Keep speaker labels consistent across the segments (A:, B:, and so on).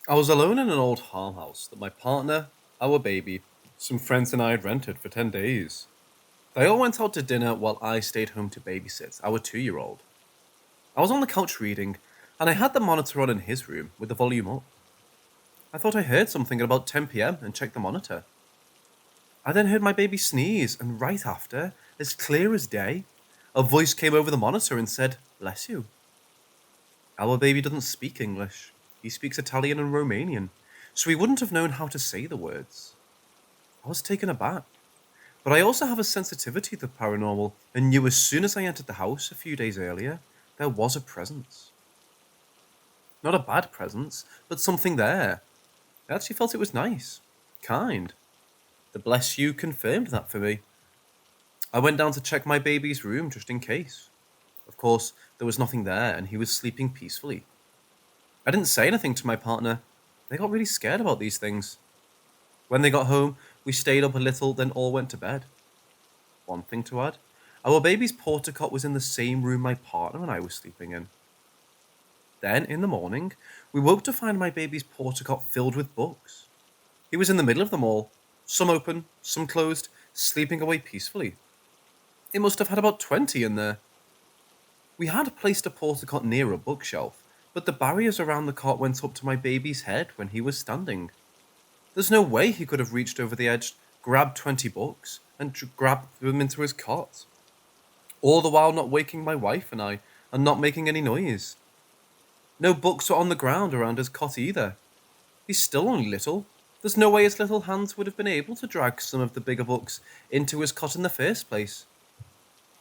A: I was alone in an old farmhouse that my partner, our baby, some friends and I had rented for 10 days. They all went out to dinner while I stayed home to babysit our 2-year-old. I was on the couch reading, and I had the monitor on in his room with the volume up. I thought I heard something at about 10 pm and checked the monitor. I then heard my baby sneeze, and right after, as clear as day, a voice came over the monitor and said, "Bless you." Our baby doesn't speak English. He speaks Italian and Romanian, so he wouldn't have known how to say the words. I was taken aback. But I also have a sensitivity to paranormal and knew as soon as I entered the house a few days earlier, there was a presence. Not a bad presence, but something there. I actually felt it was nice, kind. The bless you confirmed that for me. I went down to check my baby's room just in case. Of course, there was nothing there and he was sleeping peacefully. I didn't say anything to my partner. They got really scared about these things. When they got home, we stayed up a little, then all went to bed. One thing to add, our baby's porta cot was in the same room my partner and I were sleeping in. Then, in the morning, we woke to find my baby's porta cot filled with books. He was in the middle of them all, some open, some closed, sleeping away peacefully. It must have had about 20 in there. We had placed a porta cot near a bookshelf, but the barriers around the cot went up to my baby's head when he was standing. There's no way he could have reached over the edge, grabbed 20 books, and grabbed them into his cot. All the while not waking my wife and I, and not making any noise. No books were on the ground around his cot either. He's still only little. There's no way his little hands would have been able to drag some of the bigger books into his cot in the first place.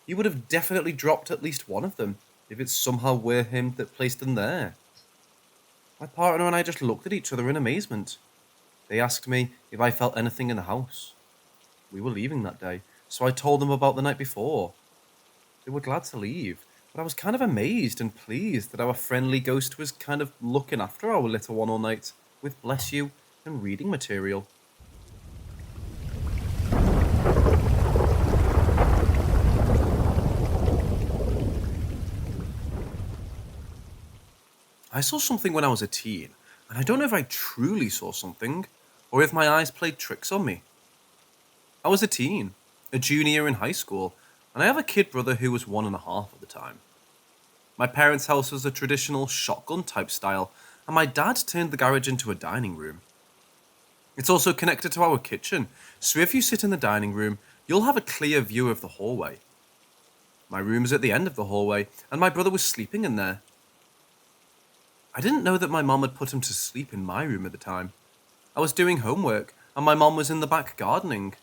A: He would have definitely dropped at least one of them, if it somehow were him that placed them there. My partner and I just looked at each other in amazement. They asked me if I felt anything in the house. We were leaving that day, so I told them about the night before. They were glad to leave, but I was kind of amazed and pleased that our friendly ghost was kind of looking after our little one all night, with bless you and reading material. I saw something when I was a teen, and I don't know if I truly saw something, or if my eyes played tricks on me. I was a teen, a junior in high school, and I have a kid brother who was 1.5 at the time. My parents' house was a traditional shotgun type style, and my dad turned the garage into a dining room. It's also connected to our kitchen, so if you sit in the dining room, you'll have a clear view of the hallway. My room is at the end of the hallway, and my brother was sleeping in there. I didn't know that my mom had put him to sleep in my room at the time. I was doing homework, and my mom was in the back gardening.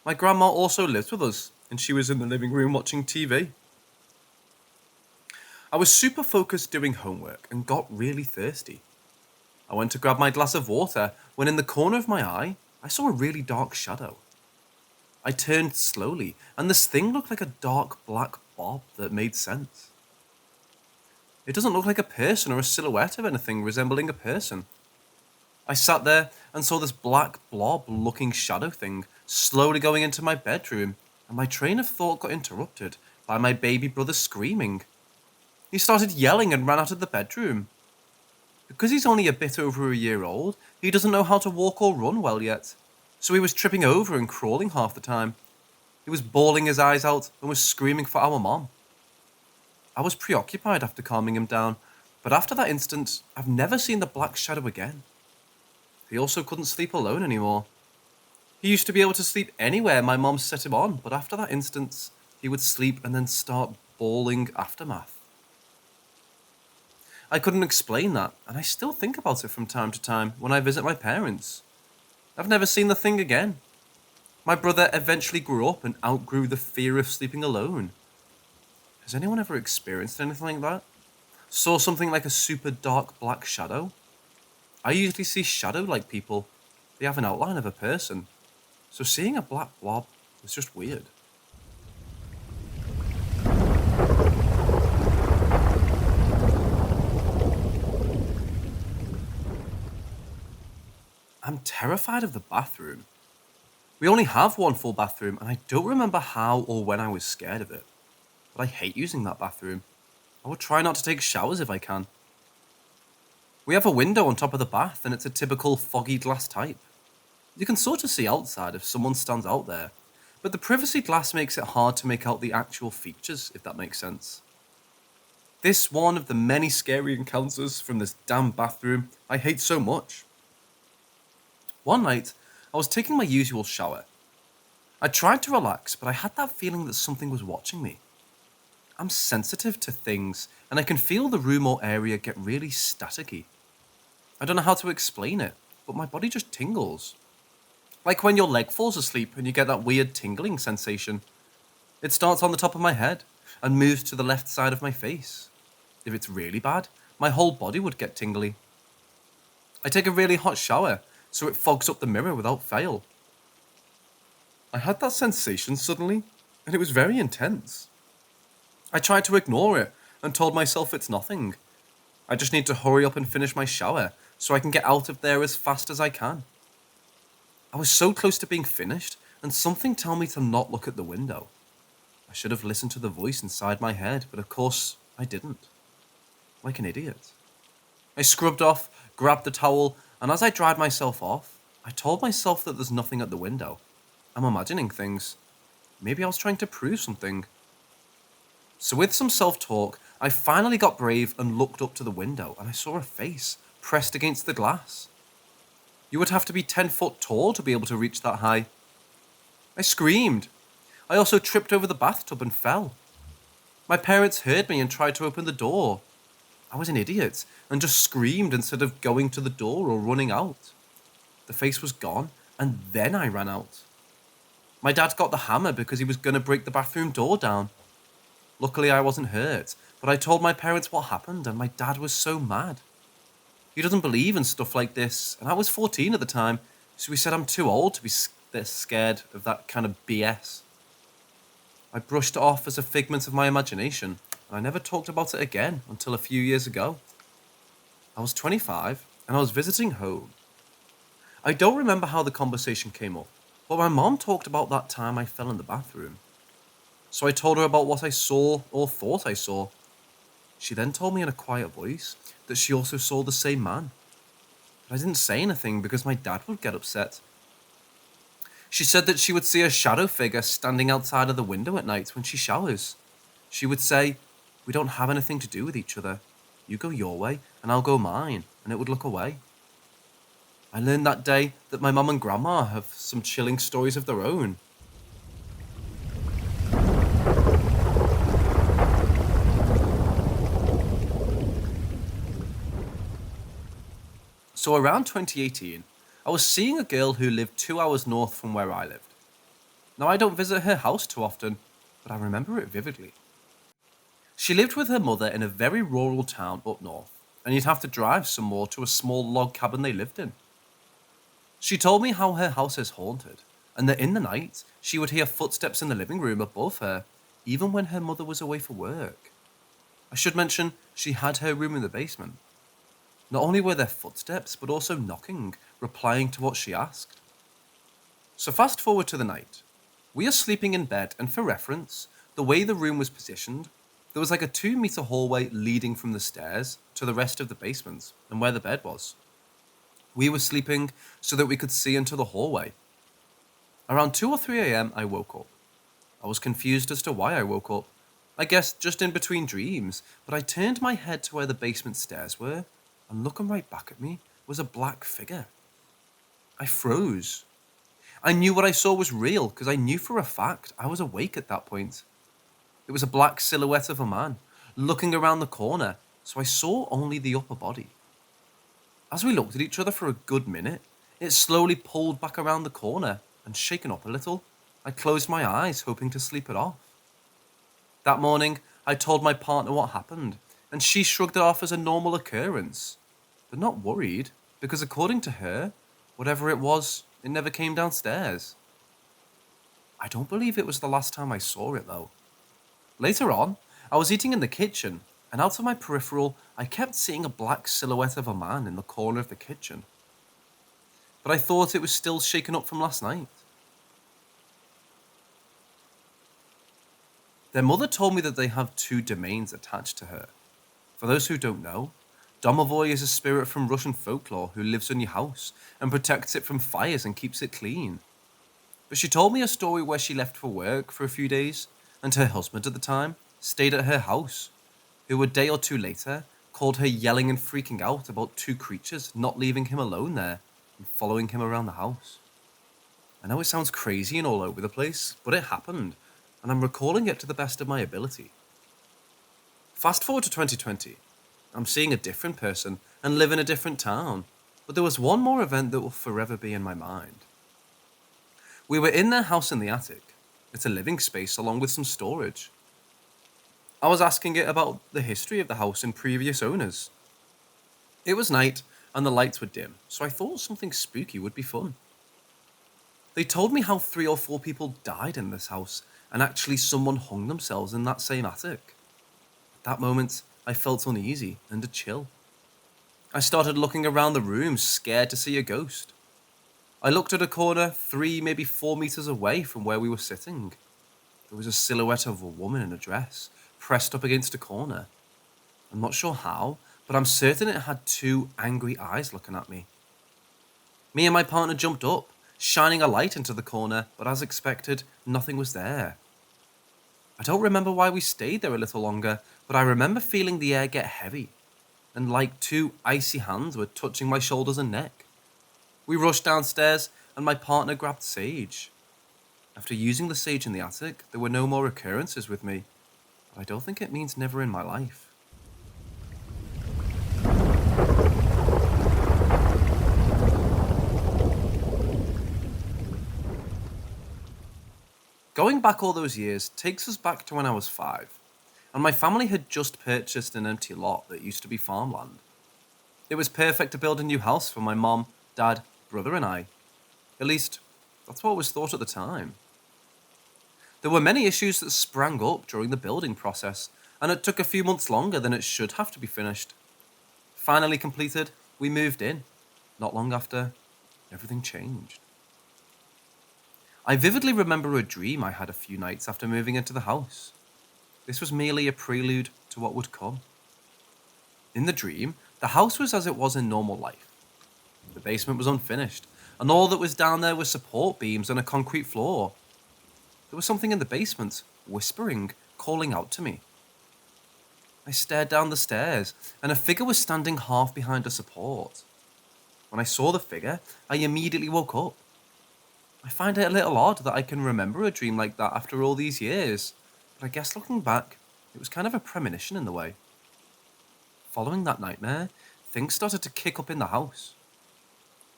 A: My grandma also lives with us, and she was in the living room watching TV. I was super focused doing homework and got really thirsty. I went to grab my glass of water when in the corner of my eye, I saw a really dark shadow. I turned slowly, and this thing looked like a dark black blob that made sense. It doesn't look like a person or a silhouette of anything resembling a person. I sat there and saw this black blob looking shadow thing slowly going into my bedroom, and my train of thought got interrupted by my baby brother screaming. He started yelling and ran out of the bedroom. Because he's only a bit over a year old, he doesn't know how to walk or run well yet, so he was tripping over and crawling half the time. He was bawling his eyes out and was screaming for our mom. I was preoccupied after calming him down, but after that instant, I've never seen the black shadow again. He also couldn't sleep alone anymore. He used to be able to sleep anywhere my mom set him on, but after that instance, he would sleep and then start bawling aftermath. I couldn't explain that, and I still think about it from time to time when I visit my parents. I've never seen the thing again. My brother eventually grew up and outgrew the fear of sleeping alone. Has anyone ever experienced anything like that? Saw something like a super dark black shadow? I usually see shadow-like people. They have an outline of a person. So seeing a black blob was just weird. I'm terrified of the bathroom. We only have one full bathroom, and I don't remember how or when I was scared of it. But I hate using that bathroom. I would try not to take showers if I can. We have a window on top of the bath, and it's a typical foggy glass type. You can sort of see outside if someone stands out there, but the privacy glass makes it hard to make out the actual features, if that makes sense. This one of the many scary encounters from this damn bathroom I hate so much. One night, I was taking my usual shower. I tried to relax, but I had that feeling that something was watching me. I'm sensitive to things, and I can feel the room or area get really staticky. I don't know how to explain it, but my body just tingles. Like when your leg falls asleep and you get that weird tingling sensation. It starts on the top of my head and moves to the left side of my face. If it's really bad, my whole body would get tingly. I take a really hot shower, so it fogs up the mirror without fail. I had that sensation suddenly, and it was very intense. I tried to ignore it and told myself it's nothing. I just need to hurry up and finish my shower so I can get out of there as fast as I can. I was so close to being finished, and something told me to not look at the window. I should have listened to the voice inside my head, but of course I didn't. Like an idiot. I scrubbed off, grabbed the towel, and as I dried myself off, I told myself that there's nothing at the window. I'm imagining things. Maybe I was trying to prove something. So with some self-talk, I finally got brave and looked up to the window, and I saw a face pressed against the glass. You would have to be 10 foot tall to be able to reach that high. I screamed. I also tripped over the bathtub and fell. My parents heard me and tried to open the door. I was an idiot and just screamed instead of going to the door or running out. The face was gone, and then I ran out. My dad got the hammer because he was going to break the bathroom door down. Luckily, I wasn't hurt, but I told my parents what happened, and my dad was so mad. He doesn't believe in stuff like this, and I was 14 at the time, so he said I'm too old to be this scared of that kind of BS. I brushed it off as a figment of my imagination, and I never talked about it again until a few years ago. I was 25, and I was visiting home. I don't remember how the conversation came up, but my mom talked about that time I fell in the bathroom. So I told her about what I saw or thought I saw. She then told me in a quiet voice that she also saw the same man. But I didn't say anything because my dad would get upset. She said that she would see a shadow figure standing outside of the window at night when she showers. She would say, "We don't have anything to do with each other. You go your way and I'll go mine," and it would look away. I learned that day that my mum and grandma have some chilling stories of their own. So around 2018, I was seeing a girl who lived 2 hours north from where I lived. Now I don't visit her house too often, but I remember it vividly. She lived with her mother in a very rural town up north, and you'd have to drive some more to a small log cabin they lived in. She told me how her house is haunted, and that in the night, she would hear footsteps in the living room above her, even when her mother was away for work. I should mention, she had her room in the basement. Not only were there footsteps, but also knocking, replying to what she asked. So fast forward to the night. We are sleeping in bed, and for reference, the way the room was positioned, there was like a 2-meter hallway leading from the stairs to the rest of the basement and where the bed was. We were sleeping so that we could see into the hallway. Around 2 or 3 a.m. I woke up. I was confused as to why I woke up. I guess just in between dreams, but I turned my head to where the basement stairs were, and looking right back at me was a black figure. I froze. I knew what I saw was real because I knew for a fact I was awake at that point. It was a black silhouette of a man looking around the corner, so I saw only the upper body. As we looked at each other for a good minute, it slowly pulled back around the corner and, shaken up a little, I closed my eyes hoping to sleep it off. That morning, I told my partner what happened, and she shrugged it off as a normal occurrence, but not worried, because according to her, whatever it was, it never came downstairs. I don't believe it was the last time I saw it, though. Later on, I was eating in the kitchen, and out of my peripheral, I kept seeing a black silhouette of a man in the corner of the kitchen. But I thought it was still shaken up from last night. Their mother told me that they have 2 domains attached to her. For those who don't know, Domovoy is a spirit from Russian folklore who lives in your house and protects it from fires and keeps it clean. But she told me a story where she left for work for a few days, and her husband at the time stayed at her house, who a day or two later called her yelling and freaking out about two creatures not leaving him alone there and following him around the house. I know it sounds crazy and all over the place, but it happened, and I'm recalling it to the best of my ability. Fast forward to 2020. I'm seeing a different person and live in a different town, but there was one more event that will forever be in my mind. We were in their house in the attic. It's a living space along with some storage. I was asking it about the history of the house and previous owners. It was night and the lights were dim, so I thought something spooky would be fun. They told me how 3 or 4 people died in this house, and actually someone hung themselves in that same attic. At that moment, I felt uneasy and a chill. I started looking around the room, scared to see a ghost. I looked at a corner 3, maybe 4 meters away from where we were sitting. There was a silhouette of a woman in a dress, pressed up against a corner. I'm not sure how, but I'm certain it had 2 angry eyes looking at me. Me and my partner jumped up, shining a light into the corner, but as expected, nothing was there. I don't remember why we stayed there a little longer, but I remember feeling the air get heavy, and like 2 icy hands were touching my shoulders and neck. We rushed downstairs, and my partner grabbed sage. After using the sage in the attic, there were no more occurrences with me, but I don't think it means never in my life. Going back all those years takes us back to when I was 5, and my family had just purchased an empty lot that used to be farmland. It was perfect to build a new house for my mom, dad, brother and I. At least, that's what was thought at the time. There were many issues that sprang up during the building process, and it took a few months longer than it should have to be finished. Finally completed, we moved in. Not long after, everything changed. I vividly remember a dream I had a few nights after moving into the house. This was merely a prelude to what would come. In the dream, the house was as it was in normal life. The basement was unfinished, and all that was down there was support beams and a concrete floor. There was something in the basement, whispering, calling out to me. I stared down the stairs, and a figure was standing half behind a support. When I saw the figure, I immediately woke up. I find it a little odd that I can remember a dream like that after all these years, but I guess looking back, it was kind of a premonition in the way. Following that nightmare, things started to kick up in the house.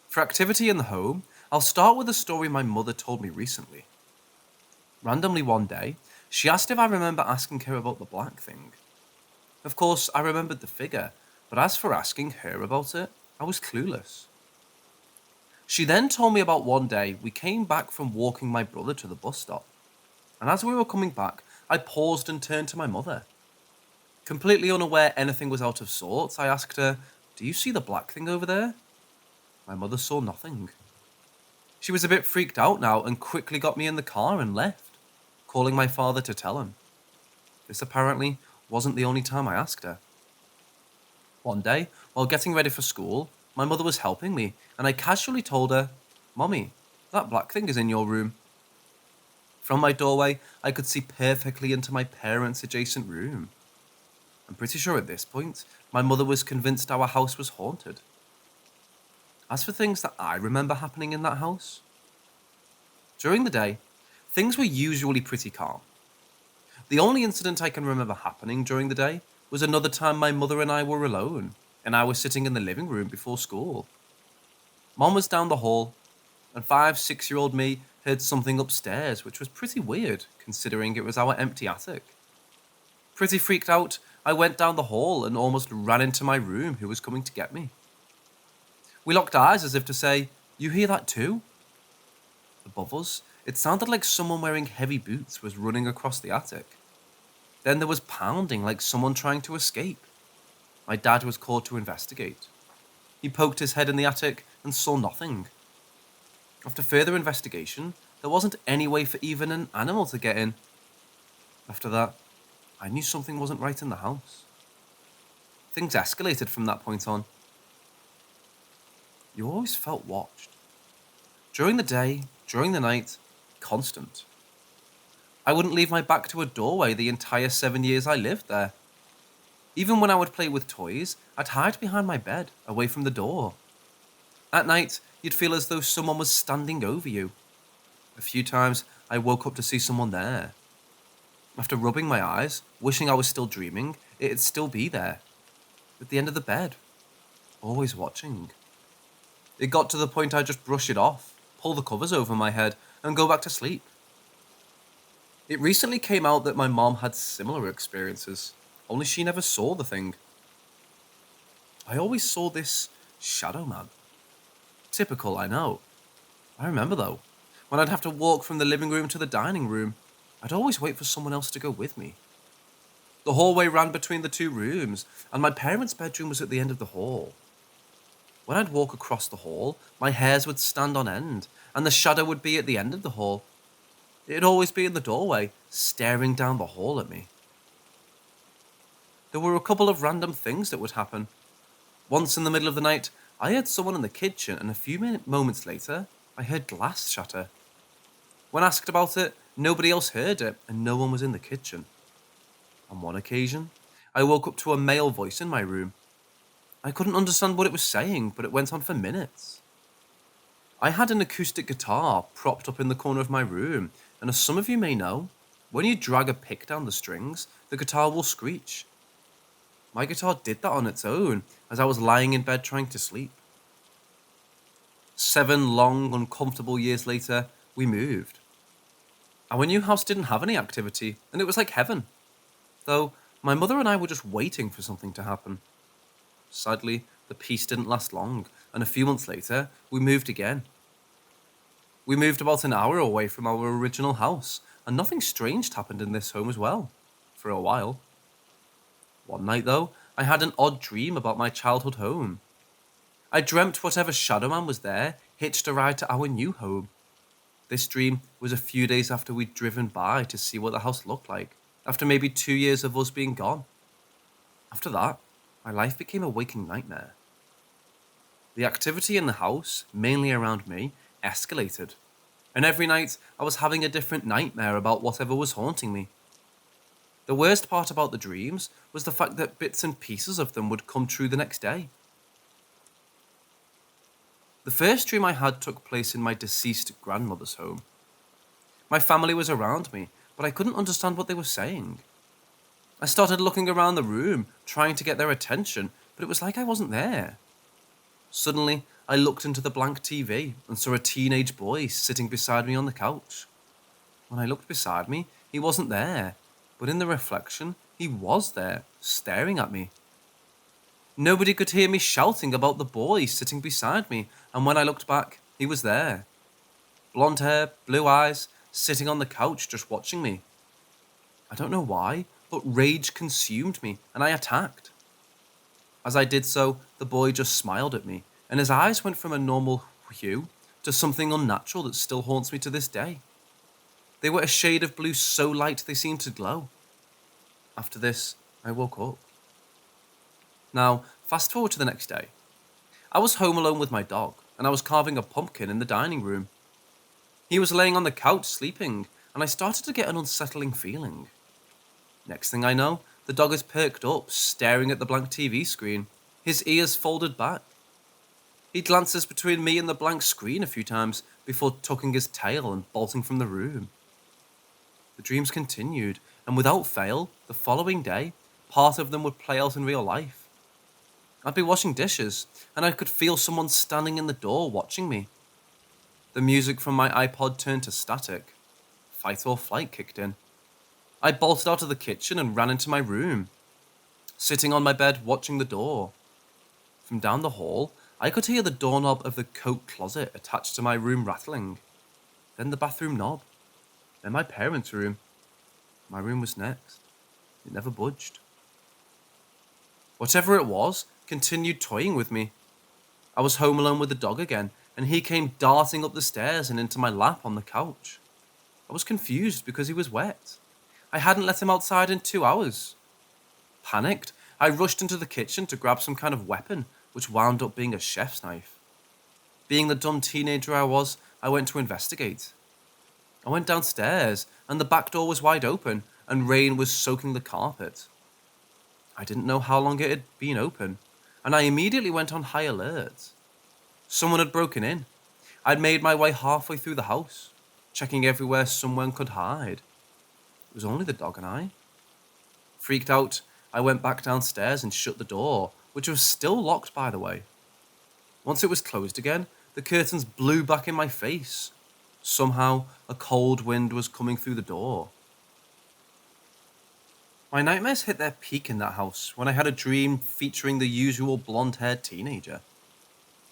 A: For activity in the home, I'll start with a story my mother told me recently. Randomly one day, she asked if I remember asking her about the black thing. Of course, I remembered the figure, but as for asking her about it, I was clueless. She then told me about one day we came back from walking my brother to the bus stop, and as we were coming back, I paused and turned to my mother. Completely unaware anything was out of sorts, I asked her, "Do you see the black thing over there?" My mother saw nothing. She was a bit freaked out now and quickly got me in the car and left, calling my father to tell him. This apparently wasn't the only time I asked her. One day, while getting ready for school, my mother was helping me, and I casually told her, "Mommy, that black thing is in your room." From my doorway, I could see perfectly into my parents' adjacent room. I'm pretty sure at this point, my mother was convinced our house was haunted. As for things that I remember happening in that house, during the day, things were usually pretty calm. The only incident I can remember happening during the day was another time my mother and I were alone, and I was sitting in the living room before school. Mom was down the hall, and 5, 6-year-old me heard something upstairs, which was pretty weird, considering it was our empty attic. Pretty freaked out, I went down the hall and almost ran into my room who was coming to get me. We locked eyes as if to say, "You hear that too?" Above us, it sounded like someone wearing heavy boots was running across the attic. Then there was pounding like someone trying to escape. My dad was called to investigate. He poked his head in the attic and saw nothing. After further investigation, there wasn't any way for even an animal to get in. After that, I knew something wasn't right in the house. Things escalated from that point on. You always felt watched. During the day, during the night, constant. I wouldn't leave my back to a doorway the entire 7 years I lived there. Even when I would play with toys, I'd hide behind my bed, away from the door. At night, you'd feel as though someone was standing over you. A few times, I woke up to see someone there. After rubbing my eyes, wishing I was still dreaming, it'd still be there. At the end of the bed. Always watching. It got to the point I'd just brush it off, pull the covers over my head, and go back to sleep. It recently came out that my mom had similar experiences, only she never saw the thing. I always saw this shadow man. Typical, I know. I remember though, when I'd have to walk from the living room to the dining room, I'd always wait for someone else to go with me. The hallway ran between the two rooms, and my parents' bedroom was at the end of the hall. When I'd walk across the hall, my hairs would stand on end, and the shadow would be at the end of the hall. It'd always be in the doorway, staring down the hall at me. There were a couple of random things that would happen. Once in the middle of the night, I heard someone in the kitchen, and a few moments later, I heard glass shatter. When asked about it, nobody else heard it, and no one was in the kitchen. On one occasion, I woke up to a male voice in my room. I couldn't understand what it was saying, but it went on for minutes. I had an acoustic guitar propped up in the corner of my room, and as some of you may know, when you drag a pick down the strings, the guitar will screech. My guitar did that on its own as I was lying in bed trying to sleep. 7 long, uncomfortable years later, we moved. Our new house didn't have any activity, and it was like heaven. Though, my mother and I were just waiting for something to happen. Sadly, the peace didn't last long, and a few months later, we moved again. We moved about an hour away from our original house, and nothing strange happened in this home as well, for a while. One night, though, I had an odd dream about my childhood home. I dreamt whatever shadow man was there hitched a ride to our new home. This dream was a few days after we'd driven by to see what the house looked like, after maybe 2 years of us being gone. After that, my life became a waking nightmare. The activity in the house, mainly around me, escalated, and every night I was having a different nightmare about whatever was haunting me. The worst part about the dreams was the fact that bits and pieces of them would come true the next day. The first dream I had took place in my deceased grandmother's home. My family was around me, but I couldn't understand what they were saying. I started looking around the room, trying to get their attention, but it was like I wasn't there. Suddenly, I looked into the blank TV and saw a teenage boy sitting beside me on the couch. When I looked beside me, he wasn't there, but in the reflection, he was there, staring at me. Nobody could hear me shouting about the boy sitting beside me, and when I looked back, he was there. Blonde hair, blue eyes, sitting on the couch just watching me. I don't know why, but rage consumed me, and I attacked. As I did so, the boy just smiled at me, and his eyes went from a normal hue to something unnatural that still haunts me to this day. They were a shade of blue so light they seemed to glow. After this, I woke up. Now, fast forward to the next day. I was home alone with my dog, and I was carving a pumpkin in the dining room. He was laying on the couch sleeping, and I started to get an unsettling feeling. Next thing I know, the dog is perked up, staring at the blank TV screen, his ears folded back. He glances between me and the blank screen a few times before tucking his tail and bolting from the room. The dreams continued, and without fail, the following day, part of them would play out in real life. I'd be washing dishes, and I could feel someone standing in the door watching me. The music from my iPod turned to static. Fight or flight kicked in. I bolted out of the kitchen and ran into my room, sitting on my bed watching the door. From down the hall, I could hear the doorknob of the coat closet attached to my room rattling. Then the bathroom knob. Then my parents' room. My room was next. It never budged. Whatever it was continued toying with me. I was home alone with the dog again, and he came darting up the stairs and into my lap on the couch. I was confused because he was wet. I hadn't let him outside in 2 hours. Panicked, I rushed into the kitchen to grab some kind of weapon, which wound up being a chef's knife. Being the dumb teenager I was, I went to investigate. I went downstairs, and the back door was wide open, and rain was soaking the carpet. I didn't know how long it had been open, and I immediately went on high alert. Someone had broken in. I'd made my way halfway through the house, checking everywhere someone could hide. It was only the dog and I. Freaked out, I went back downstairs and shut the door, which was still locked, by the way. Once it was closed again, the curtains blew back in my face. Somehow, a cold wind was coming through the door. My nightmares hit their peak in that house when I had a dream featuring the usual blonde-haired teenager.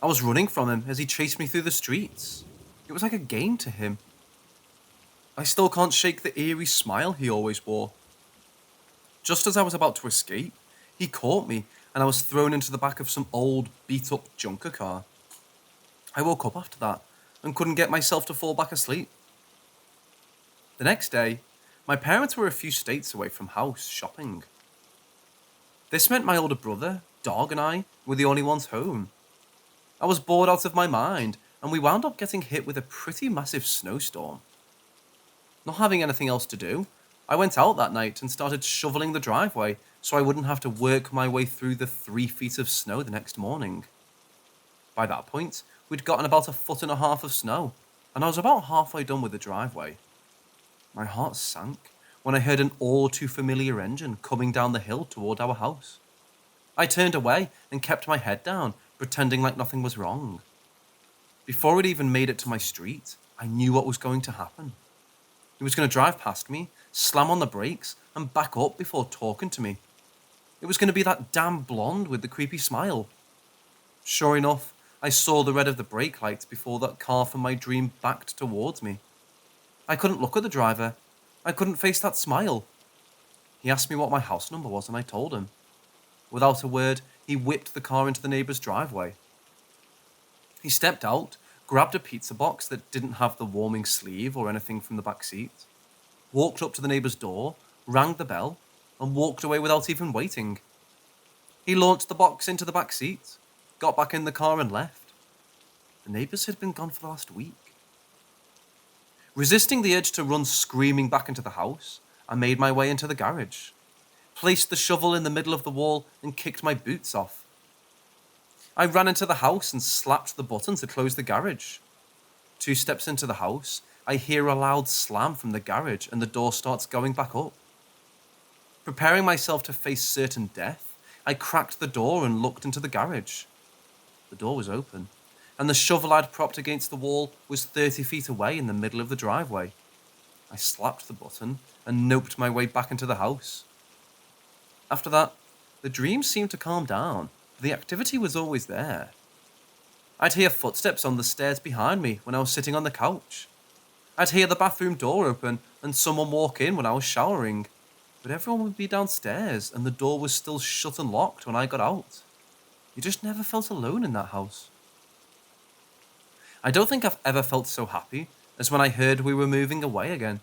A: I was running from him as he chased me through the streets. It was like a game to him. I still can't shake the eerie smile he always wore. Just as I was about to escape, he caught me and I was thrown into the back of some old, beat-up junker car. I woke up after that and couldn't get myself to fall back asleep. The next day, my parents were a few states away from house shopping. This meant my older brother, dog, and I were the only ones home. I was bored out of my mind, and we wound up getting hit with a pretty massive snowstorm. Not having anything else to do, I went out that night and started shoveling the driveway so I wouldn't have to work my way through the 3 feet of snow the next morning. By that point, we'd gotten about 1.5 feet of snow, and I was about halfway done with the driveway. My heart sank when I heard an all too familiar engine coming down the hill toward our house. I turned away and kept my head down, pretending like nothing was wrong. Before it even made it to my street, I knew what was going to happen. He was going to drive past me, slam on the brakes, and back up before talking to me. It was going to be that damn blonde with the creepy smile. Sure enough, I saw the red of the brake lights before that car from my dream backed towards me. I couldn't look at the driver. I couldn't face that smile. He asked me what my house number was, and I told him. Without a word, he whipped the car into the neighbour's driveway. He stepped out, grabbed a pizza box that didn't have the warming sleeve or anything from the back seat, walked up to the neighbour's door, rang the bell, and walked away without even waiting. He launched the box into the back seat, got back in the car and left. The neighbours had been gone for the last week. Resisting the urge to run screaming back into the house, I made my way into the garage, placed the shovel in the middle of the wall and kicked my boots off. I ran into the house and slapped the button to close the garage. 2 steps into the house, I hear a loud slam from the garage and the door starts going back up. Preparing myself to face certain death, I cracked the door and looked into the garage. The door was open, and the shovel I'd propped against the wall was 30 feet away in the middle of the driveway. I slapped the button and noped my way back into the house. After that, the dream seemed to calm down, but the activity was always there. I'd hear footsteps on the stairs behind me when I was sitting on the couch. I'd hear the bathroom door open and someone walk in when I was showering, but everyone would be downstairs and the door was still shut and locked when I got out. You just never felt alone in that house. I don't think I've ever felt so happy as when I heard we were moving away again.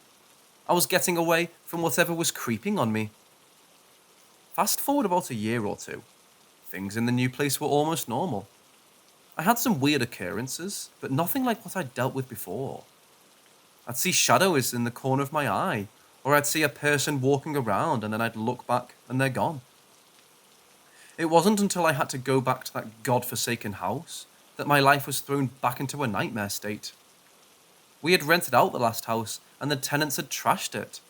A: I was getting away from whatever was creeping on me. Fast forward about a year or two. Things in the new place were almost normal. I had some weird occurrences, but nothing like what I'd dealt with before. I'd see shadows in the corner of my eye, or I'd see a person walking around and then I'd look back and they're gone. It wasn't until I had to go back to that godforsaken house that my life was thrown back into a nightmare state. We had rented out the last house and the tenants had trashed it.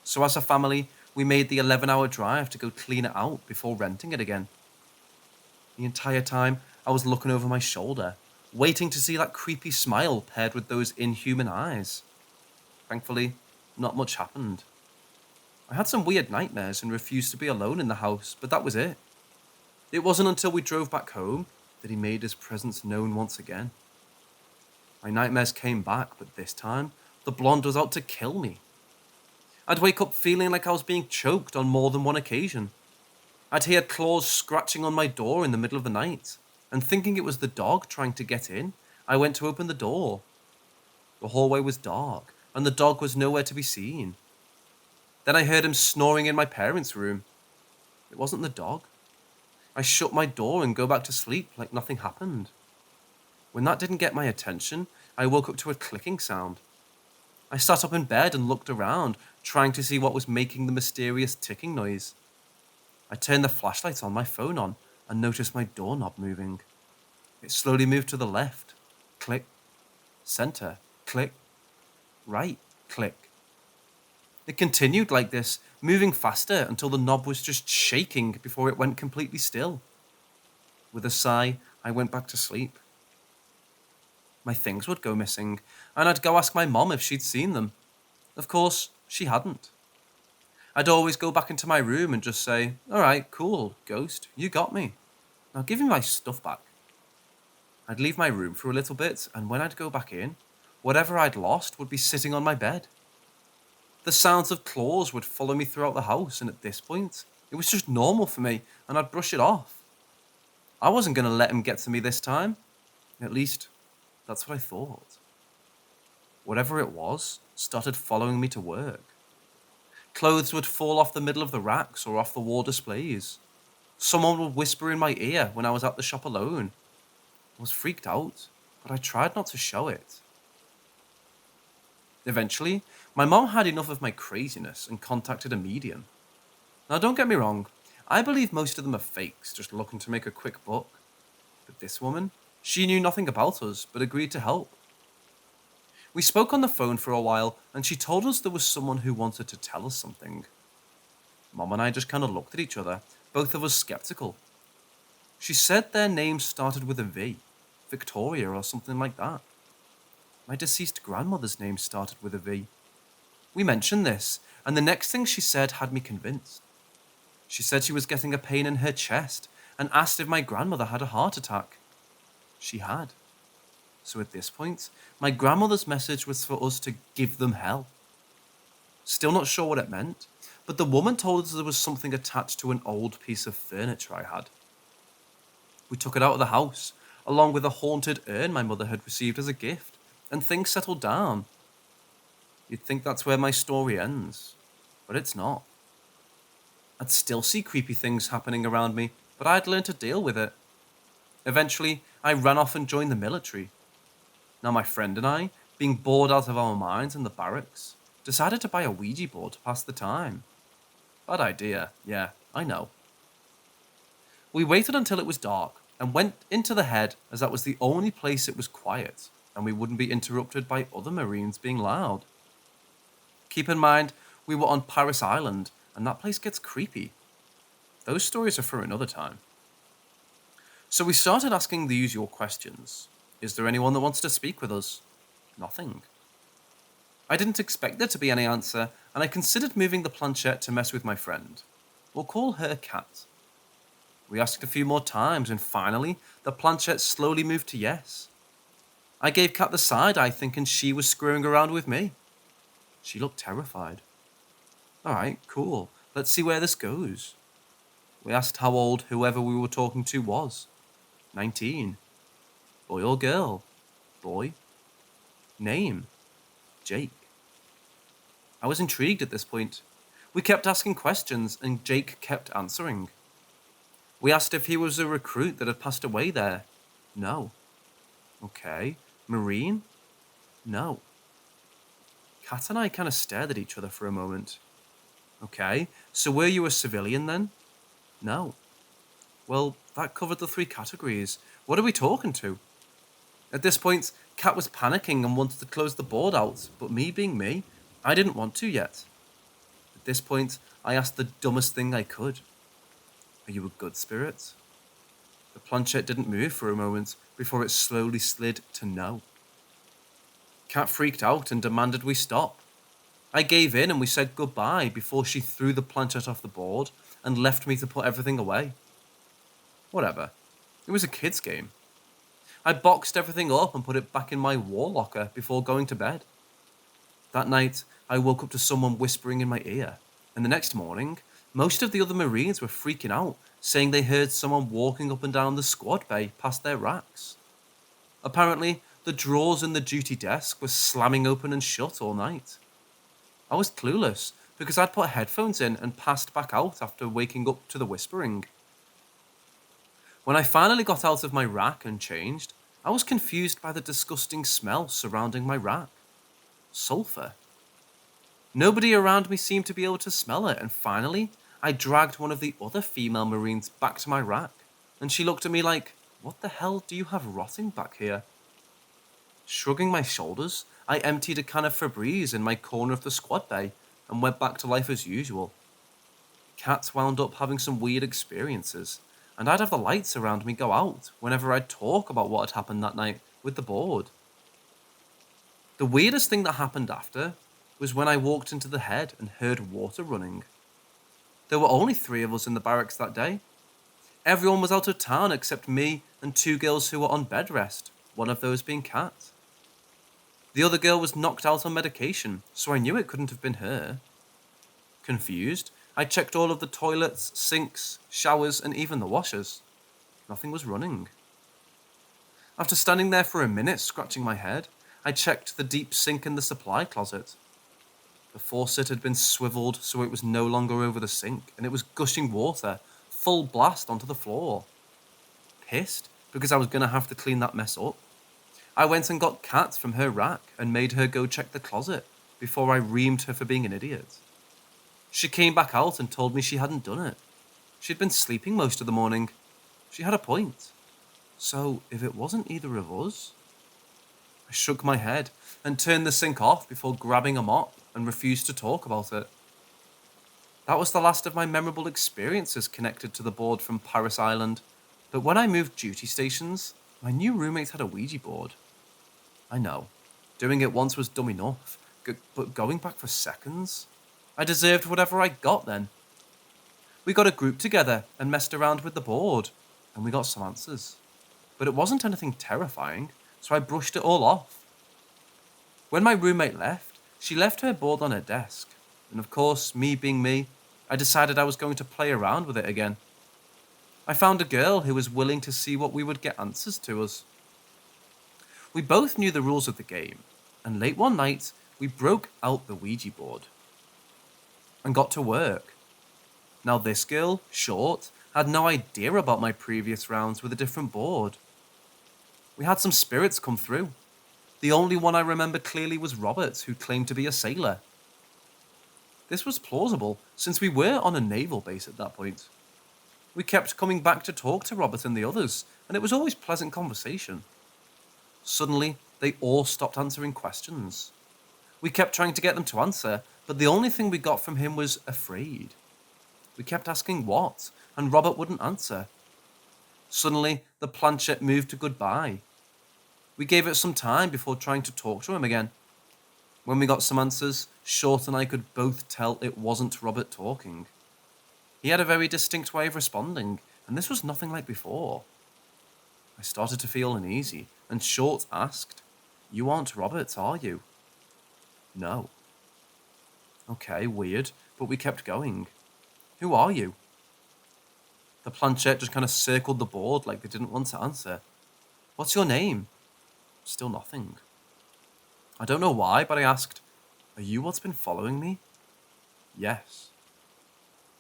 A: So as a family, we made the 11-hour drive to go clean it out before renting it again. The entire time, I was looking over my shoulder, waiting to see that creepy smile paired with those inhuman eyes. Thankfully, not much happened. I had some weird nightmares and refused to be alone in the house, but that was it. It wasn't until we drove back home that he made his presence known once again. My nightmares came back, but this time, the blonde was out to kill me. I'd wake up feeling like I was being choked on more than one occasion. I'd hear claws scratching on my door in the middle of the night, and thinking it was the dog trying to get in, I went to open the door. The hallway was dark, and the dog was nowhere to be seen. Then I heard him snoring in my parents' room. It wasn't the dog, I shut my door and go back to sleep like nothing happened. When that didn't get my attention, I woke up to a clicking sound. I sat up in bed and looked around, trying to see what was making the mysterious ticking noise. I turned the flashlight on my phone on and noticed my doorknob moving. It slowly moved to the left. Click. Center. Click. Right. Click. It continued like this, moving faster until the knob was just shaking before it went completely still. With a sigh, I went back to sleep. My things would go missing, and I'd go ask my mom if she'd seen them. Of course, she hadn't. I'd always go back into my room and just say, "Alright, cool, ghost, you got me. Now give me my stuff back." I'd leave my room for a little bit, and when I'd go back in, whatever I'd lost would be sitting on my bed. The sounds of claws would follow me throughout the house, and at this point, it was just normal for me, and I'd brush it off. I wasn't going to let him get to me this time. At least, that's what I thought. Whatever it was started following me to work. Clothes would fall off the middle of the racks or off the wall displays. Someone would whisper in my ear when I was at the shop alone. I was freaked out, but I tried not to show it. Eventually, my mom had enough of my craziness and contacted a medium. Now don't get me wrong, I believe most of them are fakes just looking to make a quick buck. But this woman, she knew nothing about us but agreed to help. We spoke on the phone for a while and she told us there was someone who wanted to tell us something. Mom and I just kind of looked at each other, both of us skeptical. She said their name started with a V, Victoria or something like that. My deceased grandmother's name started with a V. We mentioned this, and the next thing she said had me convinced. She said she was getting a pain in her chest and asked if my grandmother had a heart attack. She had. So at this point, my grandmother's message was for us to give them hell. Still not sure what it meant, but the woman told us there was something attached to an old piece of furniture I had. We took it out of the house, along with a haunted urn my mother had received as a gift, and things settled down. You'd think that's where my story ends, but it's not. I'd still see creepy things happening around me, but I'd learned to deal with it. Eventually, I ran off and joined the military. Now my friend and I, being bored out of our minds in the barracks, decided to buy a Ouija board to pass the time. Bad idea, yeah, I know. We waited until it was dark and went into the head as that was the only place it was quiet and we wouldn't be interrupted by other Marines being loud. Keep in mind, we were on Paris Island and that place gets creepy. Those stories are for another time. So we started asking the usual questions. Is there anyone that wants to speak with us? Nothing. I didn't expect there to be any answer, and I considered moving the planchette to mess with my friend. We'll call her Cat. We asked a few more times, and finally, the planchette slowly moved to yes. I gave Cat the side eye thinking she was screwing around with me. She looked terrified. Alright, cool. Let's see where this goes. We asked how old whoever we were talking to was. 19. Boy or girl? Boy. Name? Jake. I was intrigued at this point. We kept asking questions and Jake kept answering. We asked if he was a recruit that had passed away there. No. Okay. Marine? No. Kat and I kind of stared at each other for a moment. Okay, so were you a civilian then? No. Well, that covered the 3 categories. What are we talking to? At this point, Kat was panicking and wanted to close the board out, but me being me, I didn't want to yet. At this point, I asked the dumbest thing I could. Are you a good spirit? The planchette didn't move for a moment before it slowly slid to no. Kat freaked out and demanded we stop. I gave in and we said goodbye before she threw the planchette off the board and left me to put everything away. Whatever. It was a kid's game. I boxed everything up and put it back in my wall locker before going to bed. That night, I woke up to someone whispering in my ear, and the next morning, most of the other Marines were freaking out, saying they heard someone walking up and down the squad bay past their racks. Apparently, the drawers in the duty desk were slamming open and shut all night. I was clueless because I'd put headphones in and passed back out after waking up to the whispering. When I finally got out of my rack and changed, I was confused by the disgusting smell surrounding my rack. Sulfur. Nobody around me seemed to be able to smell it, and finally, I dragged one of the other female Marines back to my rack, and she looked at me like, "What the hell do you have rotting back here?" Shrugging my shoulders, I emptied a can of Febreze in my corner of the squad bay and went back to life as usual. Cats wound up having some weird experiences, and I'd have the lights around me go out whenever I'd talk about what had happened that night with the board. The weirdest thing that happened after was when I walked into the head and heard water running. There were only 3 of us in the barracks that day. Everyone was out of town except me and 2 girls who were on bed rest, one of those being Kat. The other girl was knocked out on medication, so I knew it couldn't have been her. Confused, I checked all of the toilets, sinks, showers, and even the washers. Nothing was running. After standing there for a minute scratching my head, I checked the deep sink in the supply closet. The faucet had been swiveled so it was no longer over the sink, and it was gushing water, full blast onto the floor. Pissed, because I was going to have to clean that mess up, I went and got Kat from her rack and made her go check the closet before I reamed her for being an idiot. She came back out and told me she hadn't done it. She'd been sleeping most of the morning. She had a point. So, if it wasn't either of us... I shook my head and turned the sink off before grabbing a mop and refused to talk about it. That was the last of my memorable experiences connected to the board from Paris Island, but when I moved duty stations, my new roommate had a Ouija board. I know, doing it once was dumb enough, but going back for seconds? I deserved whatever I got then. We got a group together and messed around with the board, and we got some answers. But it wasn't anything terrifying, so I brushed it all off. When my roommate left, she left her board on her desk, and of course, me being me, I decided I was going to play around with it again. I found a girl who was willing to see what we would get answers to us. We both knew the rules of the game, and late one night, we broke out the Ouija board and got to work. Now this girl, Short, had no idea about my previous rounds with a different board. We had some spirits come through. The only one I remember clearly was Robert, who claimed to be a sailor. This was plausible, since we were on a naval base at that point. We kept coming back to talk to Robert and the others, and it was always pleasant conversation. Suddenly, they all stopped answering questions. We kept trying to get them to answer, but the only thing we got from him was afraid. We kept asking what, and Robert wouldn't answer. Suddenly, the planchette moved to goodbye. We gave it some time before trying to talk to him again. When we got some answers, Short and I could both tell it wasn't Robert talking. He had a very distinct way of responding, and this was nothing like before. I started to feel uneasy, and Short asked, "You aren't Robert, are you?" "No." Okay, weird, but we kept going. "Who are you?" The planchette just kind of circled the board like they didn't want to answer. "What's your name?" Still nothing. I don't know why, but I asked, "Are you what's been following me?" "Yes."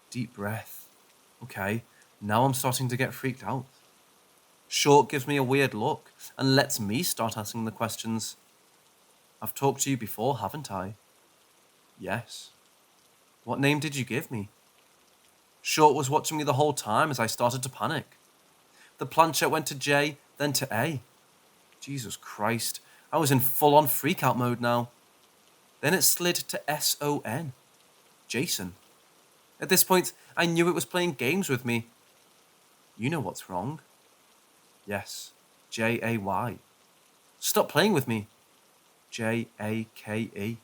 A: Deep breath. Okay, now I'm starting to get freaked out. Short gives me a weird look and lets me start asking the questions. "I've talked to you before, haven't I?" "Yes." "What name did you give me?" Short was watching me the whole time as I started to panic. The planchette went to J, then to A. Jesus Christ, I was in full-on freak-out mode now. Then it slid to S-O-N. Jason. At this point, I knew it was playing games with me. "You know what's wrong?" "Yes. J-A-Y. "Stop playing with me." J-A-K-E.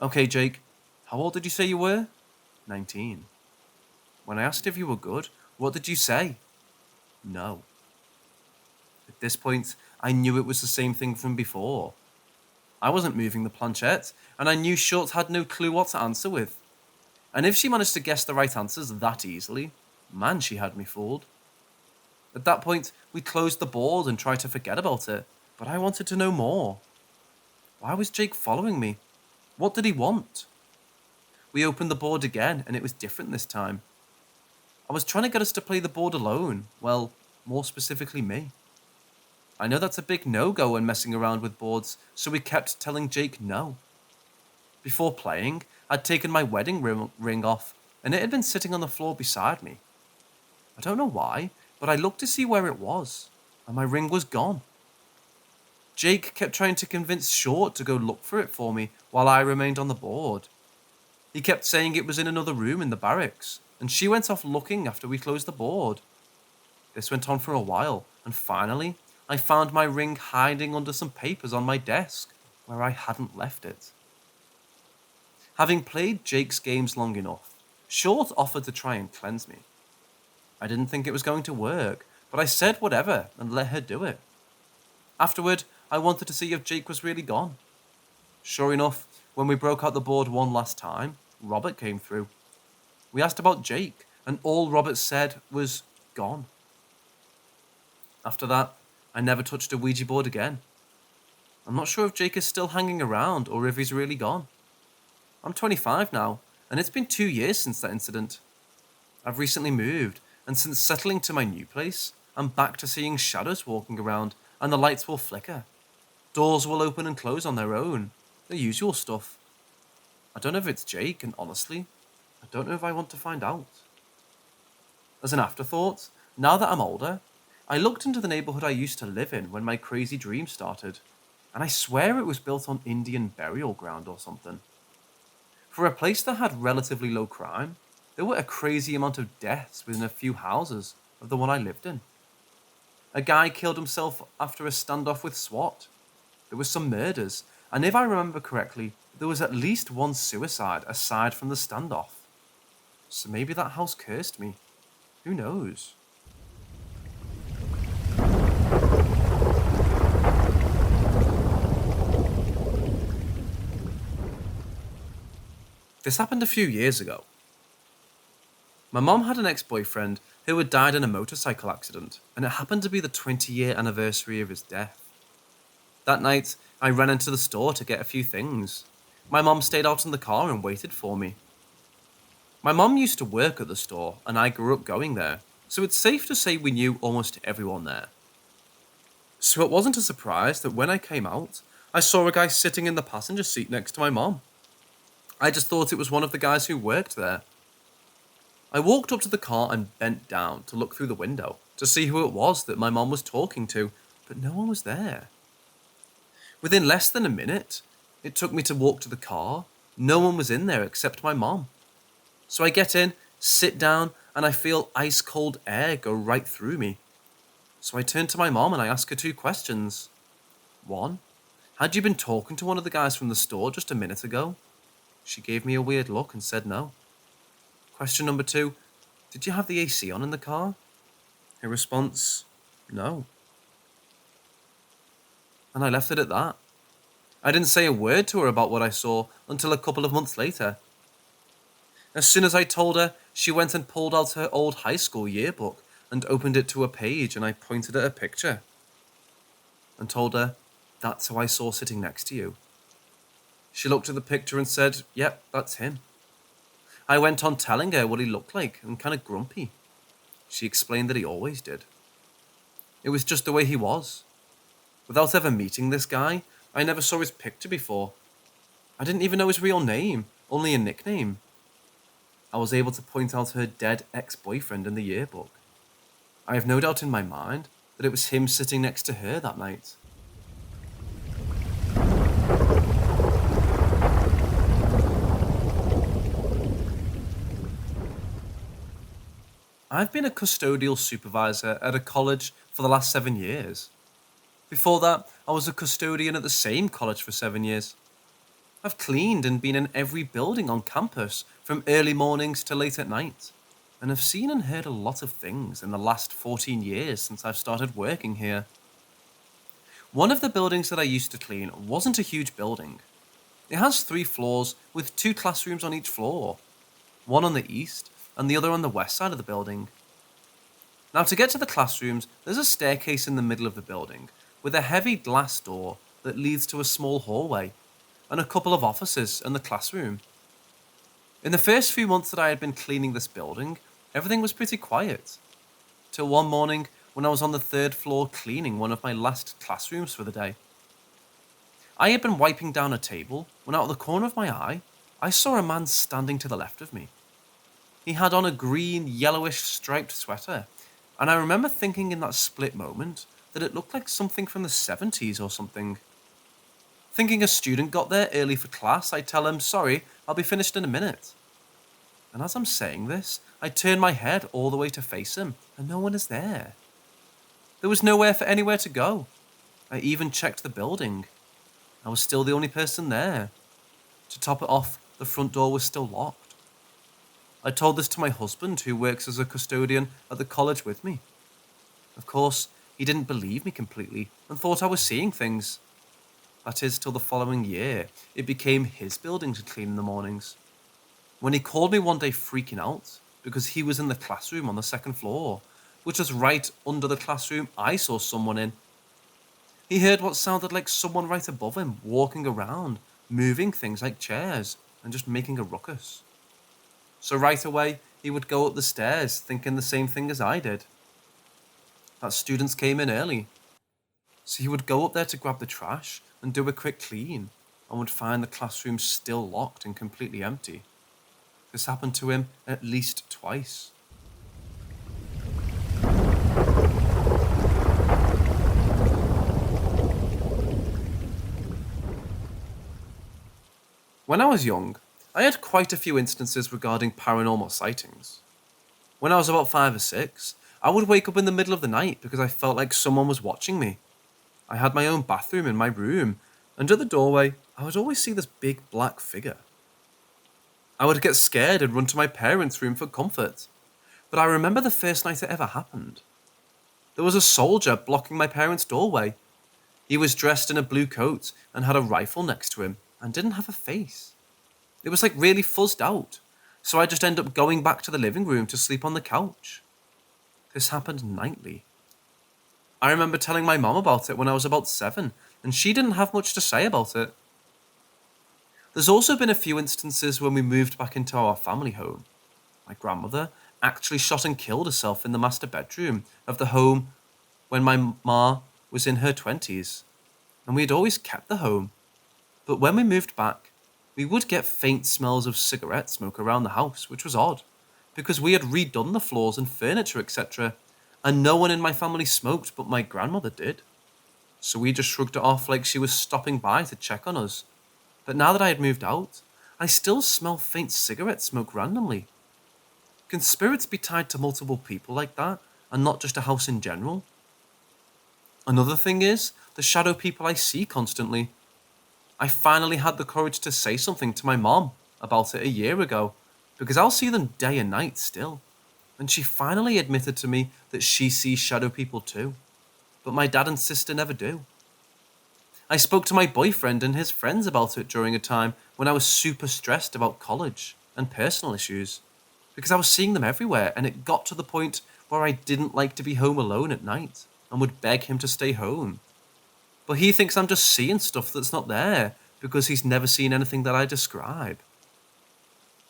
A: "Okay, Jake. How old did you say you were?" 19. "When I asked if you were good, what did you say?" "No." At this point, I knew it was the same thing from before. I wasn't moving the planchette, and I knew Short had no clue what to answer with. And if she managed to guess the right answers that easily, man, she had me fooled. At that point, we closed the board and tried to forget about it, but I wanted to know more. Why was Jake following me? What did he want? We opened the board again, and it was different this time. I was trying to get us to play the board alone. Well, more specifically me. I know that's a big no-go when messing around with boards, so we kept telling Jake no. Before playing, I'd taken my wedding ring off, and it had been sitting on the floor beside me. I don't know why, but I looked to see where it was, and my ring was gone. Jake kept trying to convince Short to go look for it for me while I remained on the board. He kept saying it was in another room in the barracks, and she went off looking after we closed the board. This went on for a while, and finally, I found my ring hiding under some papers on my desk, where I hadn't left it. Having played Jake's games long enough, Short offered to try and cleanse me. I didn't think it was going to work, but I said whatever and let her do it. Afterward, I wanted to see if Jake was really gone. Sure enough, when we broke out the board one last time, Robert came through. We asked about Jake, and all Robert said was gone. After that, I never touched a Ouija board again. I'm not sure if Jake is still hanging around or if he's really gone. I'm 25 now, and it's been 2 years since that incident. I've recently moved, and since settling to my new place, I'm back to seeing shadows walking around, and the lights will flicker. Doors will open and close on their own, the usual stuff. I don't know if it's Jake, and honestly, I don't know if I want to find out. As an afterthought, now that I'm older, I looked into the neighborhood I used to live in when my crazy dream started, and I swear it was built on Indian burial ground or something. For a place that had relatively low crime, there were a crazy amount of deaths within a few houses of the one I lived in. A guy killed himself after a standoff with SWAT. There were some murders, and if I remember correctly, there was at least one suicide aside from the standoff. So maybe that house cursed me. Who knows? This happened a few years ago. My mom had an ex-boyfriend who had died in a motorcycle accident, and it happened to be the 20-year anniversary of his death. That night, I ran into the store to get a few things. My mom stayed out in the car and waited for me. My mom used to work at the store, and I grew up going there, so it's safe to say we knew almost everyone there. So it wasn't a surprise that when I came out, I saw a guy sitting in the passenger seat next to my mom. I just thought it was one of the guys who worked there. I walked up to the car and bent down to look through the window to see who it was that my mom was talking to, but no one was there. Within less than a minute, it took me to walk to the car. No one was in there except my mom. So I get in, sit down, and I feel ice-cold air go right through me. So I turn to my mom and I ask her 2 questions. 1, had you been talking to one of the guys from the store just a minute ago? She gave me a weird look and said no. Question number 2, did you have the AC on in the car? Her response, no. And I left it at that. I didn't say a word to her about what I saw until a couple of months later. As soon as I told her, she went and pulled out her old high school yearbook and opened it to a page, and I pointed at a picture and told her, that's who I saw sitting next to you. She looked at the picture and said, yep, that's him. I went on telling her what he looked like and kind of grumpy. She explained that he always did. It was just the way he was. Without ever meeting this guy, I never saw his picture before. I didn't even know his real name, only a nickname. I was able to point out her dead ex-boyfriend in the yearbook. I have no doubt in my mind that it was him sitting next to her that night. I've been a custodial supervisor at a college for the last 7 years. Before that, I was a custodian at the same college for 7 years. I've cleaned and been in every building on campus from early mornings to late at night, and have seen and heard a lot of things in the last 14 years since I've started working here. One of the buildings that I used to clean wasn't a huge building. It has 3 floors with 2 classrooms on each floor, one on the east and the other on the west side of the building. Now, to get to the classrooms, there's a staircase in the middle of the building with a heavy glass door that leads to a small hallway and a couple of offices and the classroom. In the first few months that I had been cleaning this building, everything was pretty quiet. Till one morning, when I was on the third floor cleaning one of my last classrooms for the day. I had been wiping down a table when out of the corner of my eye, I saw a man standing to the left of me. He had on a green, yellowish striped sweater, and I remember thinking in that split moment that it looked like something from the 70s or something. Thinking a student got there early for class, I tell him, "Sorry, I'll be finished in a minute." And as I'm saying this, I turn my head all the way to face him, and no one is there. There was nowhere for anywhere to go. I even checked the building. I was still the only person there. To top it off, the front door was still locked. I told this to my husband, who works as a custodian at the college with me. Of course, he didn't believe me completely and thought I was seeing things. That is, till the following year, it became his building to clean in the mornings. When he called me one day freaking out because he was in the classroom on the second floor, which was right under the classroom I saw someone in. He heard what sounded like someone right above him walking around, moving things like chairs and just making a ruckus. So right away, he would go up the stairs thinking the same thing as I did. That students came in early. So he would go up there to grab the trash and do a quick clean and would find the classroom still locked and completely empty. This happened to him at least twice. When I was young, I had quite a few instances regarding paranormal sightings. When I was about 5 or 6, I would wake up in the middle of the night because I felt like someone was watching me. I had my own bathroom in my room, and at the doorway, I would always see this big black figure. I would get scared and run to my parents' room for comfort, but I remember the first night it ever happened. There was a soldier blocking my parents' doorway. He was dressed in a blue coat and had a rifle next to him and didn't have a face. It was like really fuzzed out, so I just ended up going back to the living room to sleep on the couch. This happened nightly. I remember telling my mom about it when I was about 7, and she didn't have much to say about it. There's also been a few instances when we moved back into our family home. My grandmother actually shot and killed herself in the master bedroom of the home when my ma was in her 20s, and we had always kept the home. But when we moved back, we would get faint smells of cigarette smoke around the house, which was odd, because we had redone the floors and furniture, etc., and no one in my family smoked, but my grandmother did. So we just shrugged it off like she was stopping by to check on us. But now that I had moved out, I still smell faint cigarette smoke randomly. Can spirits be tied to multiple people like that, and not just a house in general? Another thing is the shadow people I see constantly. I finally had the courage to say something to my mom about it a year ago, because I'll see them day and night still. And she finally admitted to me that she sees shadow people too, but my dad and sister never do. I spoke to my boyfriend and his friends about it during a time when I was super stressed about college and personal issues, because I was seeing them everywhere, and it got to the point where I didn't like to be home alone at night and would beg him to stay home. But he thinks I'm just seeing stuff that's not there because he's never seen anything that I describe.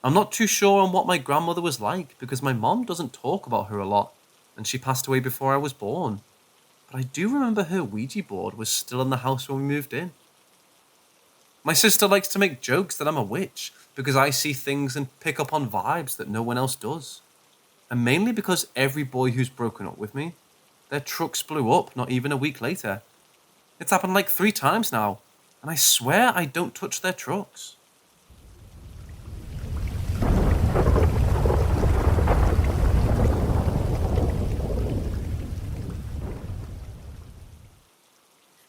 A: I'm not too sure on what my grandmother was like because my mom doesn't talk about her a lot, and she passed away before I was born. But I do remember her Ouija board was still in the house when we moved in. My sister likes to make jokes that I'm a witch because I see things and pick up on vibes that no one else does. And mainly because every boy who's broken up with me, their trucks blew up not even a week later. It's happened like 3 times now, and I swear I don't touch their trucks.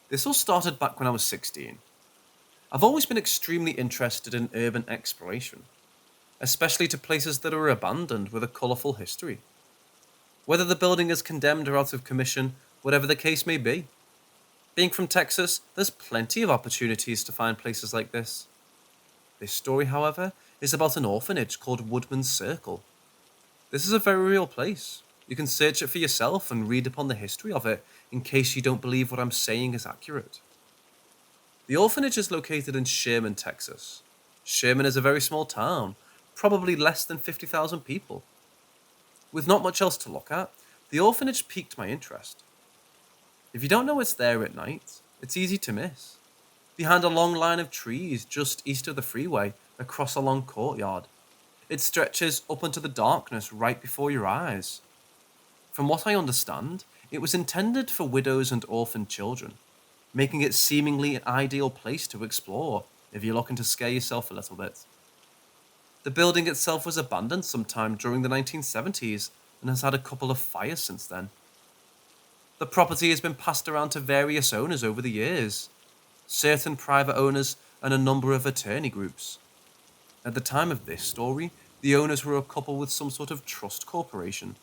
A: This all started back when I was 16. I've always been extremely interested in urban exploration, especially to places that are abandoned with a colourful history. Whether the building is condemned or out of commission, whatever the case may be. Being from Texas, there's plenty of opportunities to find places like this. This story, however, is about an orphanage called Woodman's Circle. This is a very real place. You can search it for yourself and read upon the history of it in case you don't believe what I'm saying is accurate. The orphanage is located in Sherman, Texas. Sherman is a very small town, probably less than 50,000 people. With not much else to look at, The orphanage piqued my interest. If you don't know it's there at night, it's easy to miss. Behind a long line of trees just east of the freeway, across a long courtyard, it stretches up into the darkness right before your eyes. From what I understand, it was intended for widows and orphaned children, making it seemingly an ideal place to explore if you're looking to scare yourself a little bit. The building itself was abandoned sometime during the 1970s and has had a couple of fires since then. The property has been passed around to various owners over the years, certain private owners and a number of attorney groups. At the time of this story, the owners were a couple with some sort of trust corporation.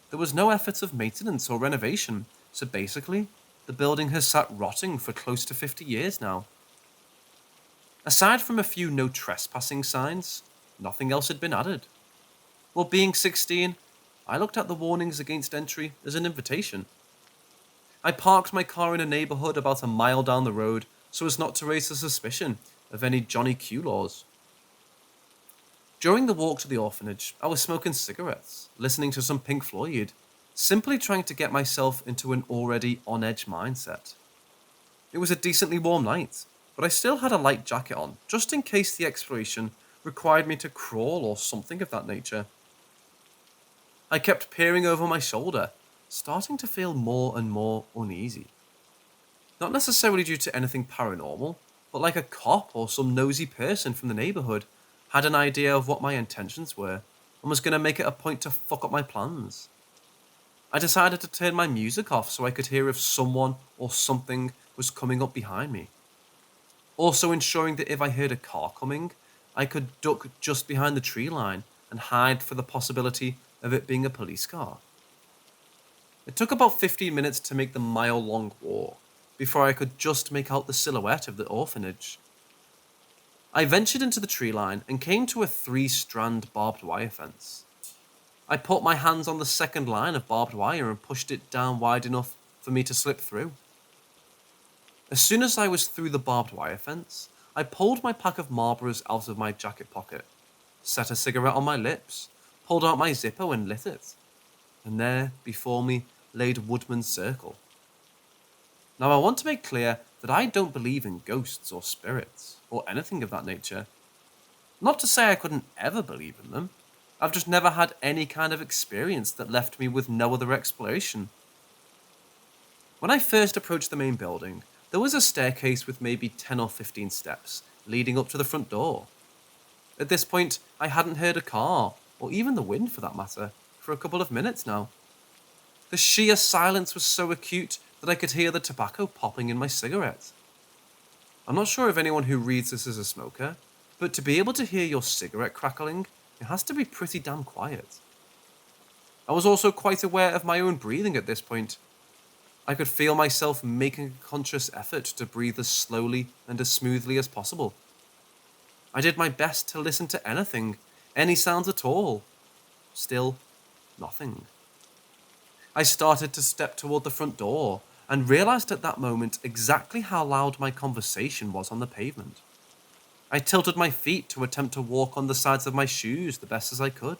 A: There was no efforts of maintenance or renovation, so basically, the building has sat rotting for close to 50 years now. Aside from a few no trespassing signs, nothing else had been added. Well, being 16, I looked at the warnings against entry as an invitation. I parked my car in a neighborhood about a mile down the road so as not to raise the suspicion of any Johnny Q laws. During the walk to the orphanage, I was smoking cigarettes, listening to some Pink Floyd, simply trying to get myself into an already on-edge mindset. It was a decently warm night, but I still had a light jacket on, just in case the exploration required me to crawl or something of that nature. I kept peering over my shoulder, starting to feel more and more uneasy. Not necessarily due to anything paranormal, but like a cop or some nosy person from the neighborhood had an idea of what my intentions were and was going to make it a point to fuck up my plans. I decided to turn my music off so I could hear if someone or something was coming up behind me. Also ensuring that if I heard a car coming, I could duck just behind the tree line and hide for the possibility of it being a police car. It took about 15 minutes to make the mile-long walk before I could just make out the silhouette of the orphanage. I ventured into the tree line and came to a 3-strand barbed wire fence. I put my hands on the second line of barbed wire and pushed it down wide enough for me to slip through. As soon as I was through the barbed wire fence, I pulled my pack of Marlboros out of my jacket pocket, set a cigarette on my lips, pulled out my Zippo and lit it. And there, before me, laid Woodman's Circle. Now I want to make clear that I don't believe in ghosts or spirits, or anything of that nature. Not to say I couldn't ever believe in them, I've just never had any kind of experience that left me with no other explanation. When I first approached the main building, there was a staircase with maybe 10 or 15 steps leading up to the front door. At this point, I hadn't heard a car, or even the wind for that matter, for a couple of minutes now. The sheer silence was so acute that I could hear the tobacco popping in my cigarette. I'm not sure if anyone who reads this is a smoker, but to be able to hear your cigarette crackling, it has to be pretty damn quiet. I was also quite aware of my own breathing at this point. I could feel myself making a conscious effort to breathe as slowly and as smoothly as possible. I did my best to listen to anything, any sounds at all. Still, nothing. I started to step toward the front door and realized at that moment exactly how loud my conversation was on the pavement. I tilted my feet to attempt to walk on the sides of my shoes the best as I could.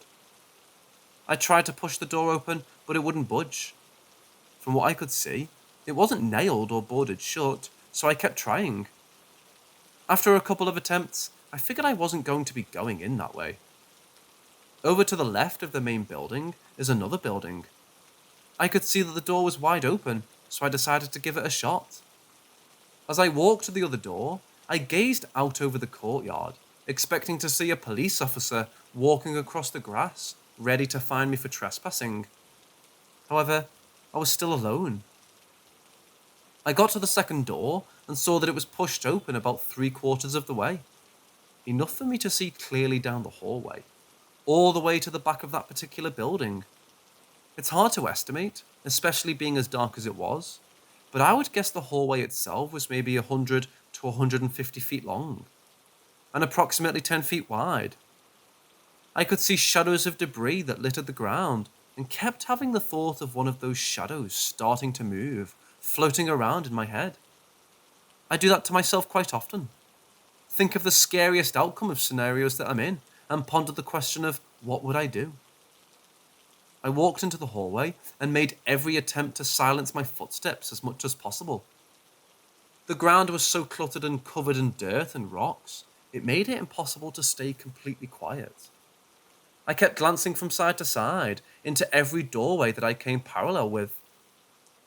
A: I tried to push the door open, but it wouldn't budge. From what I could see, it wasn't nailed or boarded shut, so I kept trying. After a couple of attempts, I figured I wasn't going to be going in that way. Over to the left of the main building is another building. I could see that the door was wide open, so I decided to give it a shot. As I walked to the other door, I gazed out over the courtyard, expecting to see a police officer walking across the grass, ready to fine me for trespassing. However, I was still alone. I got to the second door and saw that it was pushed open about 3/4 of the way. Enough for me to see clearly down the hallway, all the way to the back of that particular building. It's hard to estimate, especially being as dark as it was, but I would guess the hallway itself was maybe 100 to 150 feet long, and approximately 10 feet wide. I could see shadows of debris that littered the ground, and kept having the thought of one of those shadows starting to move, floating around in my head. I do that to myself quite often. Think of the scariest outcome of scenarios that I'm in, and ponder the question of what would I do? I walked into the hallway and made every attempt to silence my footsteps as much as possible. The ground was so cluttered and covered in dirt and rocks, it made it impossible to stay completely quiet. I kept glancing from side to side into every doorway that I came parallel with.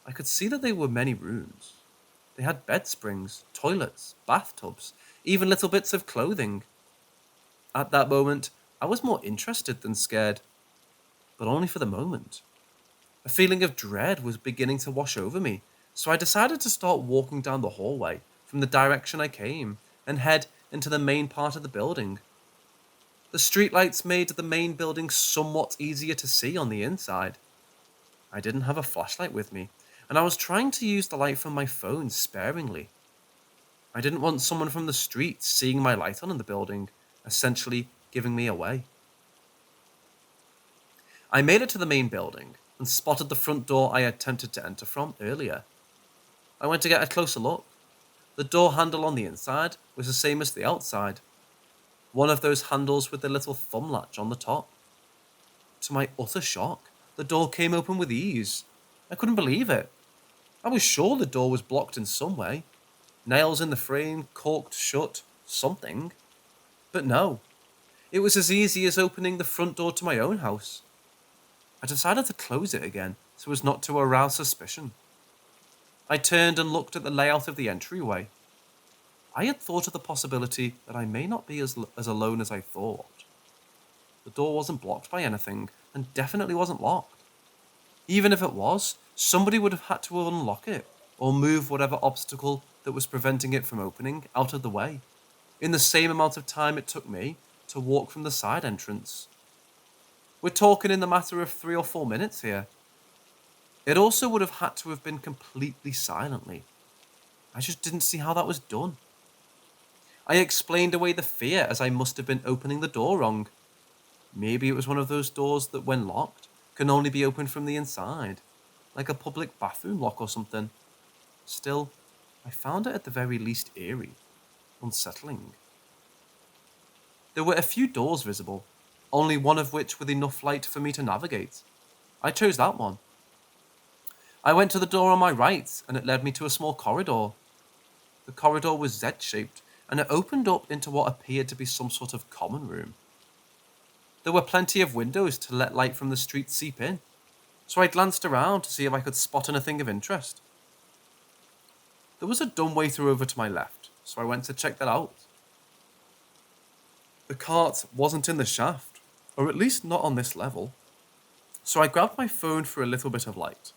A: I could see that there were many rooms. They had bed springs, toilets, bathtubs, even little bits of clothing. At that moment, I was more interested than scared, but only for the moment. A feeling of dread was beginning to wash over me, so I decided to start walking down the hallway from the direction I came and head into the main part of the building. The streetlights made the main building somewhat easier to see on the inside. I didn't have a flashlight with me, and I was trying to use the light from my phone sparingly. I didn't want someone from the street seeing my light on in the building, essentially giving me away. I made it to the main building and spotted the front door I attempted to enter from earlier. I went to get a closer look. The door handle on the inside was the same as the outside. One of those handles with the little thumb latch on the top. To my utter shock, the door came open with ease. I couldn't believe it. I was sure the door was blocked in some way. Nails in the frame, corked shut, something. But no, it was as easy as opening the front door to my own house. I decided to close it again so as not to arouse suspicion. I turned and looked at the layout of the entryway. I had thought of the possibility that I may not be as alone as I thought. The door wasn't blocked by anything and definitely wasn't locked. Even if it was, somebody would have had to unlock it or move whatever obstacle that was preventing it from opening out of the way, in the same amount of time it took me to walk from the side entrance. We're talking in the matter of 3 or 4 minutes here. It also would have had to have been completely silently. I just didn't see how that was done. I explained away the fear as I must have been opening the door wrong. Maybe it was one of those doors that, when locked, can only be opened from the inside, like a public bathroom lock or something. Still, I found it at the very least eerie, unsettling. There were a few doors visible, only one of which with enough light for me to navigate. I chose that one. I went to the door on my right, and it led me to a small corridor. The corridor was Z-shaped, and it opened up into what appeared to be some sort of common room. There were plenty of windows to let light from the street seep in, so I glanced around to see if I could spot anything of interest. There was a dumbwaiter over to my left, so I went to check that out. The cart wasn't in the shaft, or at least not on this level, so I grabbed my phone for a little bit of light.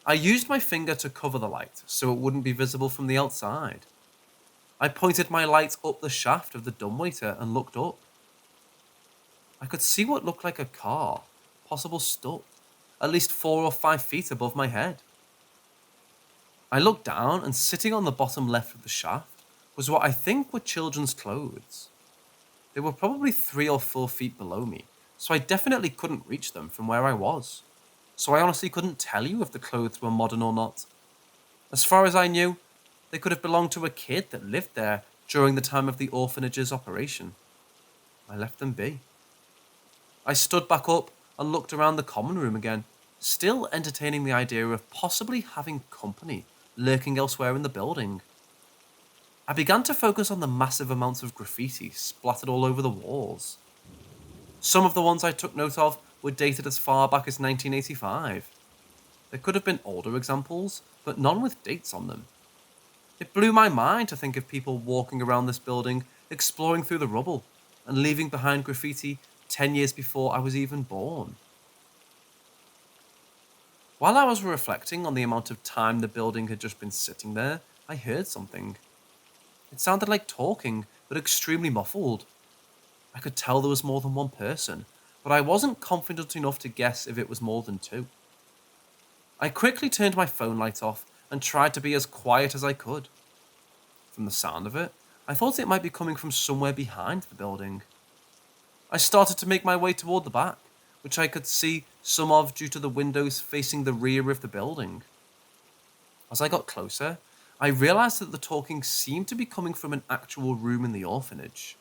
A: I used my finger to cover the light so it wouldn't be visible from the outside. I pointed my light up the shaft of the dumbwaiter and looked up. I could see what looked like a car, possible stuck, at least 4 or 5 feet above my head. I looked down, and sitting on the bottom left of the shaft was what I think were children's clothes. They were probably 3 or 4 feet below me, so I definitely couldn't reach them from where I was. So I honestly couldn't tell you if the clothes were modern or not. As far as I knew, they could have belonged to a kid that lived there during the time of the orphanage's operation. I left them be. I stood back up and looked around the common room again, still entertaining the idea of possibly having company lurking elsewhere in the building. I began to focus on the massive amounts of graffiti splattered all over the walls. Some of the ones I took note of were dated as far back as 1985. There could have been older examples, but none with dates on them. It blew my mind to think of people walking around this building, exploring through the rubble, and leaving behind graffiti 10 years before I was even born. While I was reflecting on the amount of time the building had just been sitting there, I heard something. It sounded like talking, but extremely muffled. I could tell there was more than one person, but I wasn't confident enough to guess if it was more than 2. I quickly turned my phone light off and tried to be as quiet as I could. From the sound of it, I thought it might be coming from somewhere behind the building. I started to make my way toward the back, which I could see some of due to the windows facing the rear of the building. As I got closer, I realized that the talking seemed to be coming from an actual room in the orphanage.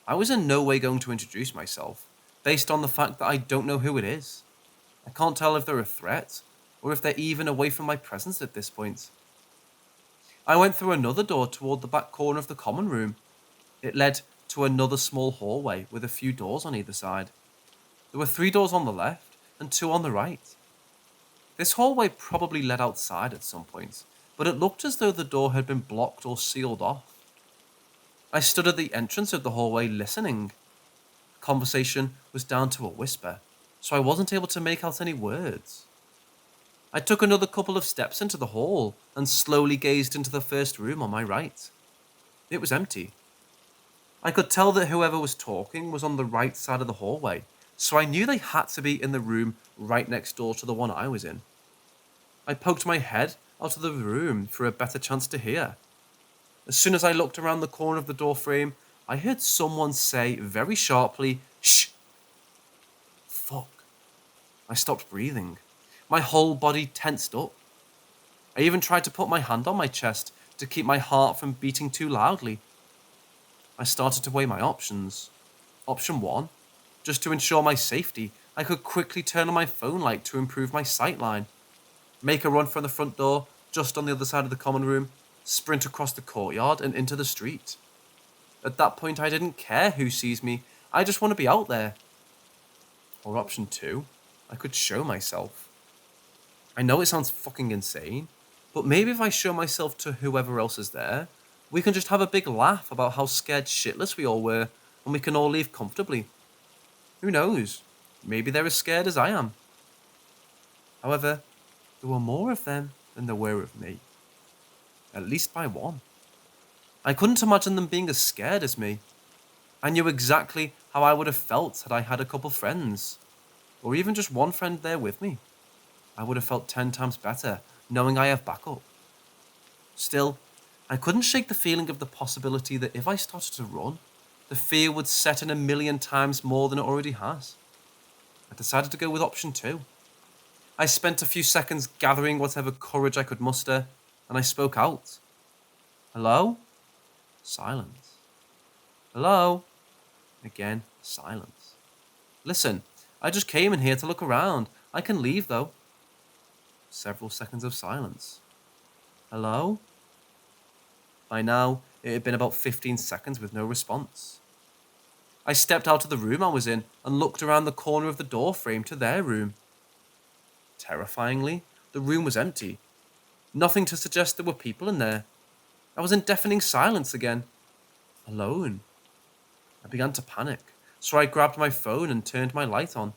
A: I was in no way going to introduce myself, based on the fact that I don't know who it is. I can't tell if they're a threat, or if they're even away from my presence at this point. I went through another door toward the back corner of the common room. It led to another small hallway with a few doors on either side. There were 3 doors on the left and 2 on the right. This hallway probably led outside at some point, but it looked as though the door had been blocked or sealed off. I stood at the entrance of the hallway listening. The conversation was down to a whisper, so I wasn't able to make out any words. I took another couple of steps into the hall and slowly gazed into the first room on my right. It was empty. I could tell that whoever was talking was on the right side of the hallway, so I knew they had to be in the room right next door to the one I was in. I poked my head out of the room for a better chance to hear. As soon as I looked around the corner of the door frame, I heard someone say very sharply, "Shh!" Fuck. I stopped breathing. My whole body tensed up. I even tried to put my hand on my chest to keep my heart from beating too loudly. I started to weigh my options. Option 1, just to ensure my safety, I could quickly turn on my phone light to improve my sightline, make a run from the front door, just on the other side of the common room, sprint across the courtyard and into the street. At that point, I didn't care who sees me, I just want to be out there. Or option 2, I could show myself. I know it sounds fucking insane, but maybe if I show myself to whoever else is there, we can just have a big laugh about how scared shitless we all were, and we can all leave comfortably. Who knows? Maybe they're as scared as I am. However, there were more of them than there were of me. At least by one. I couldn't imagine them being as scared as me. I knew exactly how I would have felt had I had a couple friends, or even just one friend there with me. I would have felt 10 times better knowing I have backup. Still, I couldn't shake the feeling of the possibility that if I started to run, the fear would set in 1,000,000 times more than it already has. I decided to go with option 2. I spent a few seconds gathering whatever courage I could muster, and I spoke out. Hello? Silence. Hello? Again, silence. Listen, I just came in here to look around. I can leave, though. Several seconds of silence. Hello? By now, it had been about 15 seconds with no response. I stepped out of the room I was in and looked around the corner of the door frame to their room. Terrifyingly, the room was empty. Nothing to suggest there were people in there. I was in deafening silence again. Alone. I began to panic, so I grabbed my phone and turned my light on.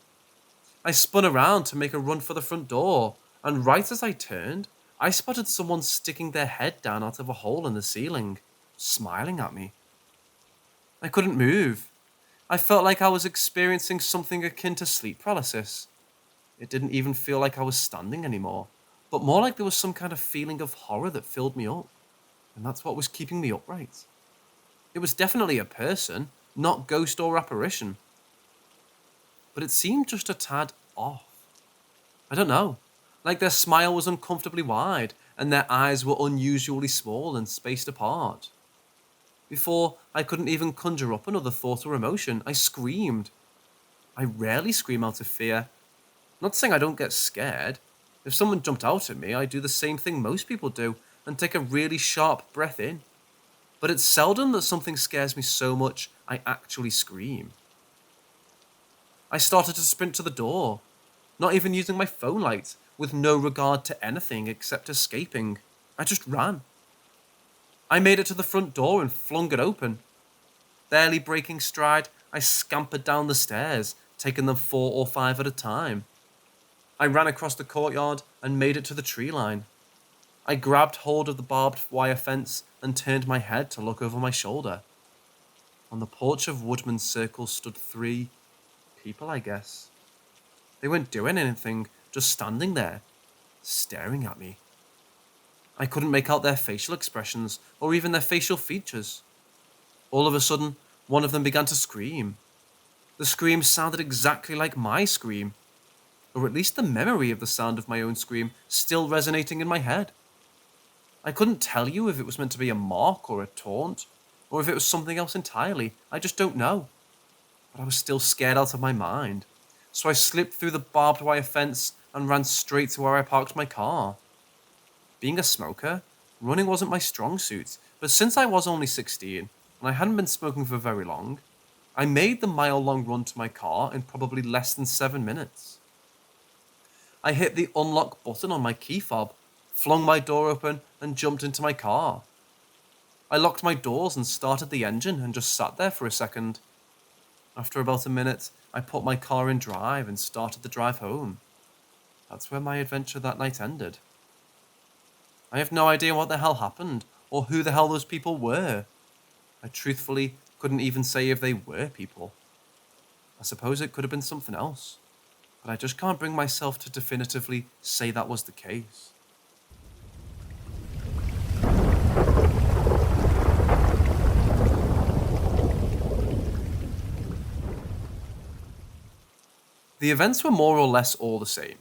A: I spun around to make a run for the front door, and right as I turned, I spotted someone sticking their head down out of a hole in the ceiling, smiling at me. I couldn't move. I felt like I was experiencing something akin to sleep paralysis. It didn't even feel like I was standing anymore, but more like there was some kind of feeling of horror that filled me up, and that's what was keeping me upright. It was definitely a person, not ghost or apparition, but it seemed just a tad off. I don't know, like their smile was uncomfortably wide, and their eyes were unusually small and spaced apart. Before I couldn't even conjure up another thought or emotion, I screamed. I rarely scream out of fear. Not saying I don't get scared. If someone jumped out at me, I'd do the same thing most people do and take a really sharp breath in. But it's seldom that something scares me so much I actually scream. I started to sprint to the door, not even using my phone light, with no regard to anything except escaping. I just ran. I made it to the front door and flung it open. Barely breaking stride, I scampered down the stairs, taking them 4 or 5 at a time. I ran across the courtyard and made it to the tree line. I grabbed hold of the barbed wire fence and turned my head to look over my shoulder. On the porch of Woodman's Circle stood 3 people, I guess. They weren't doing anything, just standing there, staring at me. I couldn't make out their facial expressions or even their facial features. All of a sudden, one of them began to scream. The scream sounded exactly like my scream, or at least the memory of the sound of my own scream still resonating in my head. I couldn't tell you if it was meant to be a mock or a taunt, or if it was something else entirely. I just don't know. but I was still scared out of my mind. So I slipped through the barbed wire fence and ran straight to where I parked my car. Being a smoker, running wasn't my strong suit, but since I was only 16 and I hadn't been smoking for very long, I made the mile-long run to my car in probably less than 7 minutes. I hit the unlock button on my key fob, flung my door open, and jumped into my car. I locked my doors and started the engine and just sat there for a second. After about a minute, I put my car in drive and started the drive home. That's where my adventure that night ended. I have no idea what the hell happened, or who the hell those people were. I truthfully couldn't even say if they were people. I suppose it could have been something else, but I just can't bring myself to definitively say that was the case. The events were more or less all the same.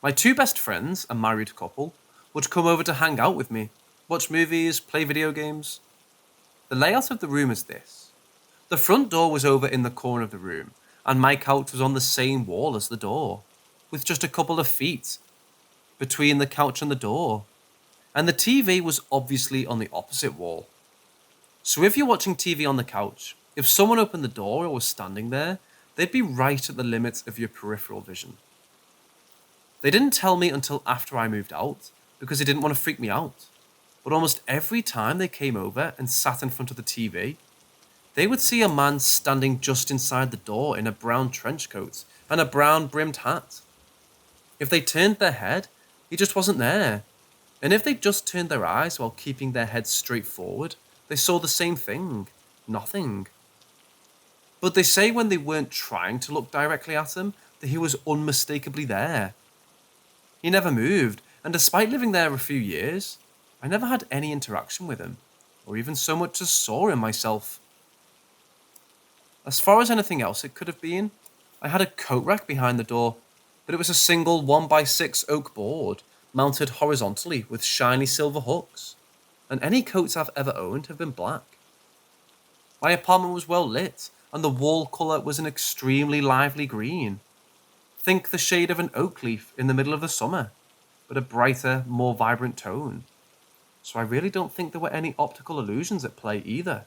A: My two best friends, a married couple, would come over to hang out with me, watch movies, play video games. The layout of the room is this. The front door was over in the corner of the room, and my couch was on the same wall as the door, with just a couple of feet between the couch and the door. And the TV was obviously on the opposite wall. So if you're watching TV on the couch, if someone opened the door or was standing there, they'd be right at the limits of your peripheral vision. They didn't tell me until after I moved out, because they didn't want to freak me out. But almost every time they came over and sat in front of the TV, they would see a man standing just inside the door in a brown trench coat and a brown brimmed hat. If they turned their head, he just wasn't there. And if they just turned their eyes while keeping their heads straight forward, they saw the same thing. Nothing. But they say when they weren't trying to look directly at him, that he was unmistakably there. He never moved, and despite living there a few years, I never had any interaction with him, or even so much as saw him myself. As far as anything else it could have been, I had a coat rack behind the door, but it was a single 1x6 oak board, mounted horizontally with shiny silver hooks, and any coats I've ever owned have been black. My apartment was well lit, and the wall colour was an extremely lively green. Think the shade of an oak leaf in the middle of the summer, but a brighter, more vibrant tone. So I really don't think there were any optical illusions at play either.